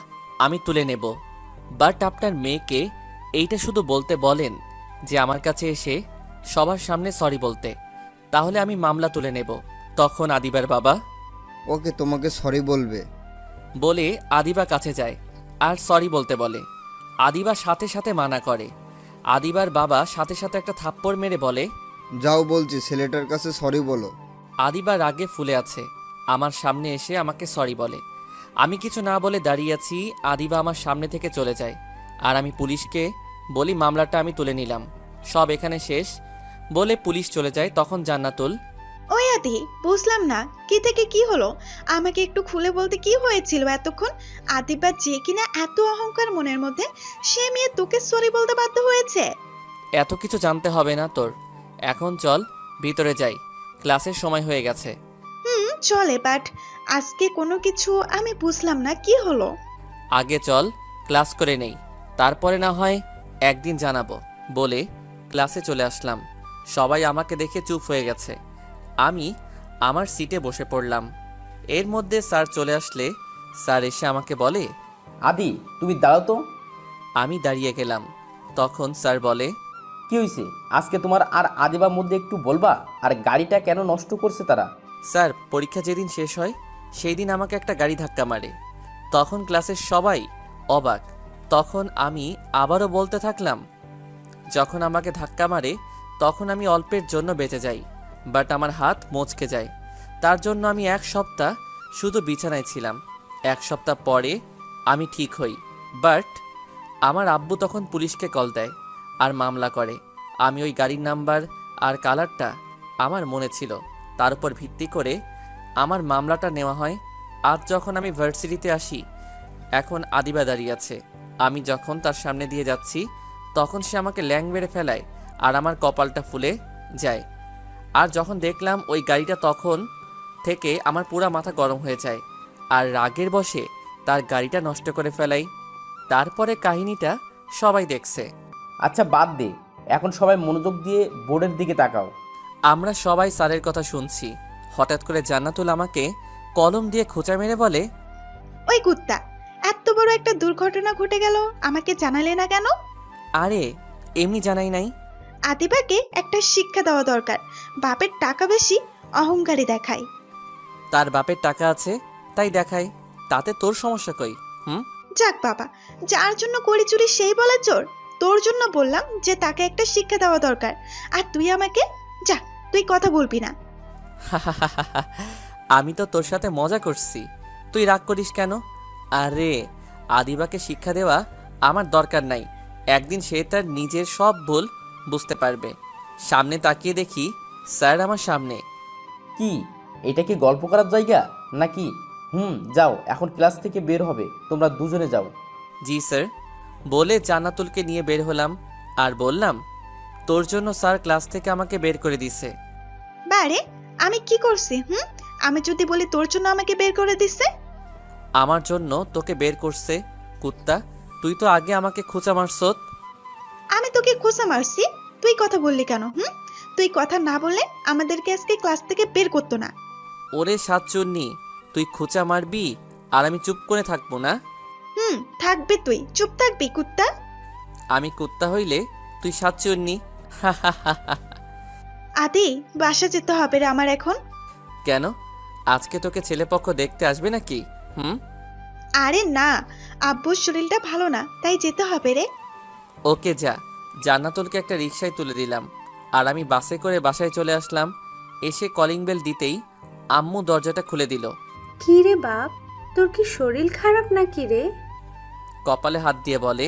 Speaker 1: আমি তুলে নেব, বাট আপনার মেয়েকে এইটা শুধু বলতে বলেন যে আমার কাছে এসে সবার সামনে সরি বলতে, তাহলে আমি মামলা তুলে নেব। তখন আদিবার বাবা,
Speaker 3: ওকে তোমাকে সরি বলবে।
Speaker 1: বলে আদিবা কাছে যায় আর সরি বলতে বলে। আদিবা সাথে সাথে মানা করে। আদিবার বাবা সাথে সাথে একটা থাপ্পড় মেরে বলে,
Speaker 3: যাও বলছি ছেলেটার কাছে সরি বলো।
Speaker 1: আদিবা রাগে ফুলে আছে, আমার সামনে এসে আমাকে সরি বলে। আমি কিছু না বলে দাঁড়িয়ে আছি। আদিবা আমার সামনে থেকে চলে যায় আর আমি পুলিশকে বলি মামলাটা আমি তুলে নিলাম, সব এখানে শেষ। বলে পুলিশ চলে যায়। তখন জান্নাতুল,
Speaker 4: ওই আদি, বুঝলাম না কি থেকে কি হলো, আমাকে একটু খুলে বলতে কি হয়েছিল এতক্ষণ? আদিবা যে কিনা এত অহংকার মনের মধ্যে, সে মেয়ে তোকে সরি বলতে বাধ্য হয়েছে?
Speaker 1: এত কিছু জানতে হবে না তোর, এখন চল ভিতরে যাই, ক্লাসের সময় হয়ে গেছে।
Speaker 4: চলে, বাট আজকে কোনো কিছু আমি বুঝলাম না, কি হলো?
Speaker 1: আগে চল ক্লাস করে নেই, তারপরে না হয় একদিন জানাবো। বলে ক্লাসে চলে আসলাম। সবাই আমাকে দেখে চুপ হয়ে গেছে। আমি আমার সিটে বসে পড়লাম। এর মধ্যে স্যার চলে আসলে স্যার এসে আমাকে বলে,
Speaker 7: আদি তুমি দাঁড়াও তো।
Speaker 1: আমি দাঁড়িয়ে গেলাম। তখন স্যার বলে,
Speaker 7: কি হয়েছে আজকে তোমার আর আদিবার মধ্যে একটু বলবা? আর গাড়িটা কেন নষ্ট করছে তারা?
Speaker 1: স্যার পরীক্ষা যেদিন শেষ হয় সেই দিন আমাকে একটা গাড়ি ধাক্কা মারে। তখন ক্লাসের সবাই অবাক। তখন আমি আবারও বলতে থাকলাম, যখন আমাকে ধাক্কা মারে তখন আমি অল্পের জন্য বেঁচে যাই, বাট আমার হাত মচকে যায়। তার জন্য আমি 1 সপ্তাহ শুধু বিছানায় ছিলাম। 1 সপ্তাহ পরে আমি ঠিক হই, বাট আমার আব্বু তখন পুলিশকে কল দেয় আর মামলা করে। আমি ওই গাড়ির নাম্বার আর কালারটা আমার মনে ছিল, তার উপর ভিত্তি করে আমার মামলাটা নেওয়া হয়। আজ যখন আমি ভার্সিটিতে আসি, এখন আদিবা দাঁড়িয়ে আছে। আমি যখন তার সামনে দিয়ে যাচ্ছি তখন সে আমাকে ল্যাং মেরে ফেলায় আর আমার কপালটা ফুলে যায়। আর যখন দেখলাম ওই গাড়িটা, তখন থেকে আমার পুরা মাথা গরম হয়ে যায় আর রাগের বশে তার গাড়িটা নষ্ট করে ফেলাই। তারপরে কাহিনীটা সবাই দেখছে।
Speaker 7: আচ্ছা বাদ দে, এখন সবাই মনোযোগ দিয়ে বোর্ডের দিকে তাকাও।
Speaker 1: আমরা সবাই স্যারের কথা শুনছি। হঠাৎ করে জান্নাতুল আমাকে কলম দিয়ে খোঁচা মেরে বলে,
Speaker 4: ওই কুত্তা, এত বড় একটা দুর্ঘটনা ঘটে গেল, আমাকে জানালে না কেন?
Speaker 1: আরে এমনি জানাই নাই।
Speaker 4: আদিবাকে একটা শিক্ষা দেওয়া দরকার। বাপের টাকা বেশি, অহংকারী দেখায়।
Speaker 1: তার বাপের টাকা আছে তাই দেখায়, তাতে তোর সমস্যা কই?
Speaker 4: যাক বাবা, যার জন্য করি চুরি সেই বলে চোর। তোর জন্য বললাম যে তাকে একটা শিক্ষা দেওয়া দরকার, আর তুই আমাকে, যা, তুই কথা বলবি না।
Speaker 1: আমি তো তোর সাথে মজা করছি, তুই রাগ করিস কেন? আরে আদিবাকে শিক্ষা দেওয়া আমার দরকার নাই। একদিন সে তার নিজের সব ভুল বুঝতে পারবে। সামনে তাকিয়ে দেখি স্যার আমার সামনে।
Speaker 7: কি এটা কি গল্প করার জায়গা নাকি? যাও, এখন ক্লাস থেকে বের হবে, তোমরা দুজনে যাও।
Speaker 1: জি স্যার বলে জান্নাতুলকে নিয়ে বের হলাম আর বললাম, তোর জন্য স্যার ক্লাস থেকে আমাকে বের করে দিছে।
Speaker 4: বারে, আমি কি করছি? আমি যদি বলি তোর জন্য আমাকে বের করে দিছে?
Speaker 1: আমার জন্য তোকে বের করছে কুত্তা। তুই তো আগে আমাকে খোঁচা মারছত।
Speaker 4: আমি তোকে খোঁচা মারছি? তুই কথা বললি কেন? তুই কথা না বললে আমাদেরকে আজকে ক্লাস থেকে বের করতো না।
Speaker 1: ওরে সাতচুন্নি, তুই খোঁচা মারবি আর আমি চুপ করে থাকবো না?
Speaker 4: থাকবে, তুই চুপ থাকবি কুত্তা।
Speaker 1: আমি কুত্তা হইলে তুই সাতচুন্নি।
Speaker 4: আদি, বাসা যেতে হবে রে আমার এখন।
Speaker 1: কেন, আজকে তোকে ছেলেপক্ষ দেখতে আসবে নাকি?
Speaker 4: আরে না, আব্বুর শরীরটা ভালো না, তাই যেতে হবে রে।
Speaker 1: ওকে যা। জান্নাতুলকে একটা রিকশায় তুলে দিলাম আর আমি বাসে করে বাসায় চলে আসলাম। এসে কলিং বেল দিতেই আম্মু দরজাটা খুলে দিল।
Speaker 5: কি রে বাপ, তোর কি শরীর খারাপ নাকি রে?
Speaker 1: কপালে হাত দিয়ে বলে,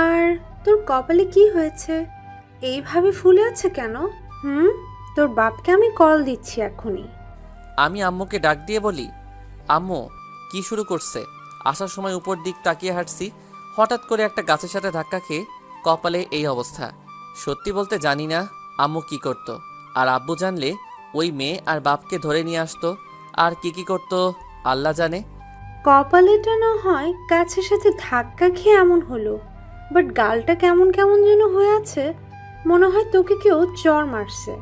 Speaker 5: আর তোর কপালে কি হয়েছে? এইভাবে ফুলে আছে কেন? তোর বাপকে আমি কল দিচ্ছি এখনই।
Speaker 1: আমি আম্মুকে ডাক দিয়ে বলি, আম্মু কি শুরু করছে? আসার সময় উপর দিক তাকিয়ে হাঁটছি, হঠাৎ করে একটা গাছের সাথে ধাক্কা খেয়ে কপালে এই অবস্থা। সত্যি বলতে জানি না আম্মু কি করতো, আর আব্বু জানলে ওই মেয়ে আর বাপকে ধরে নিয়ে আসতো আর কি করতো আল্লাহ জানে।
Speaker 5: কপালেটা না হয় গাছের সাথে ধাক্কা খেয়ে এমন হলো, বাট গালটা কেমন কেমন যেন হয়ে আছে, মনে হয় তোকে কেউ চর মারছে।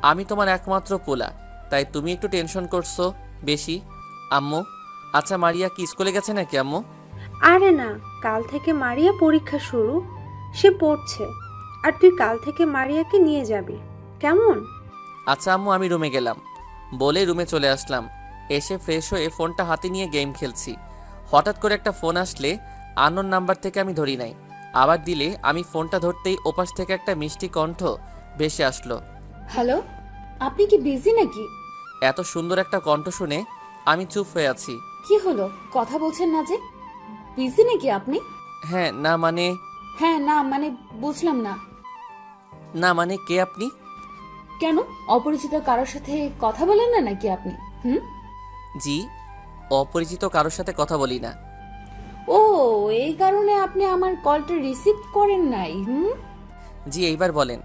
Speaker 1: আমি তোমার একমাত্র পোলা, তাই তুমি একটু টেনশন করছো বেশি আম্মু। আচ্ছা মারিয়া কি স্কুলে গেছে নাকি আম্মু?
Speaker 5: আরে না, কাল থেকে মারিয়া পরীক্ষা শুরু, সে পড়ছে। আর তুই কাল থেকে মারিয়াকে নিয়ে যাবি, কেমন?
Speaker 1: আচ্ছা আম্মু, আমি রুমে গেলাম বলে রুমে চলে আসলাম। এসে ফ্রেশ হয়ে ফোনটা হাতে নিয়ে গেম খেলছি। হঠাৎ করে একটা ফোন আসলে আননোন নাম্বার থেকে আমি ধরি নাই, আবার দিলে আমি ফোনটা ধরতেই ওপাশ থেকে একটা মিষ্টি কণ্ঠ ভেসে আসলো।
Speaker 6: হ্যালো, আপনি কি বিজি নাকি?
Speaker 1: এত সুন্দর একটা কণ্ঠ শুনে আমি চুপ হয়ে আছি।
Speaker 6: কি হলো, কথা বলছেন না যে? বিজি নাকি আপনি?
Speaker 1: হ্যাঁ না মানে
Speaker 6: হ্যাঁ না মানে বুঝলাম না।
Speaker 1: না মানে কে আপনি?
Speaker 6: কেন, অপরিচিত কারোর সাথে কথা বলেন না নাকি আপনি?
Speaker 1: জি, অপরিচিত কারোর সাথে কথা বলি না।
Speaker 6: ও, এই কারণে আপনি আমার কলটা রিসিভ করেন নাই?
Speaker 1: জি এইবার বলেন।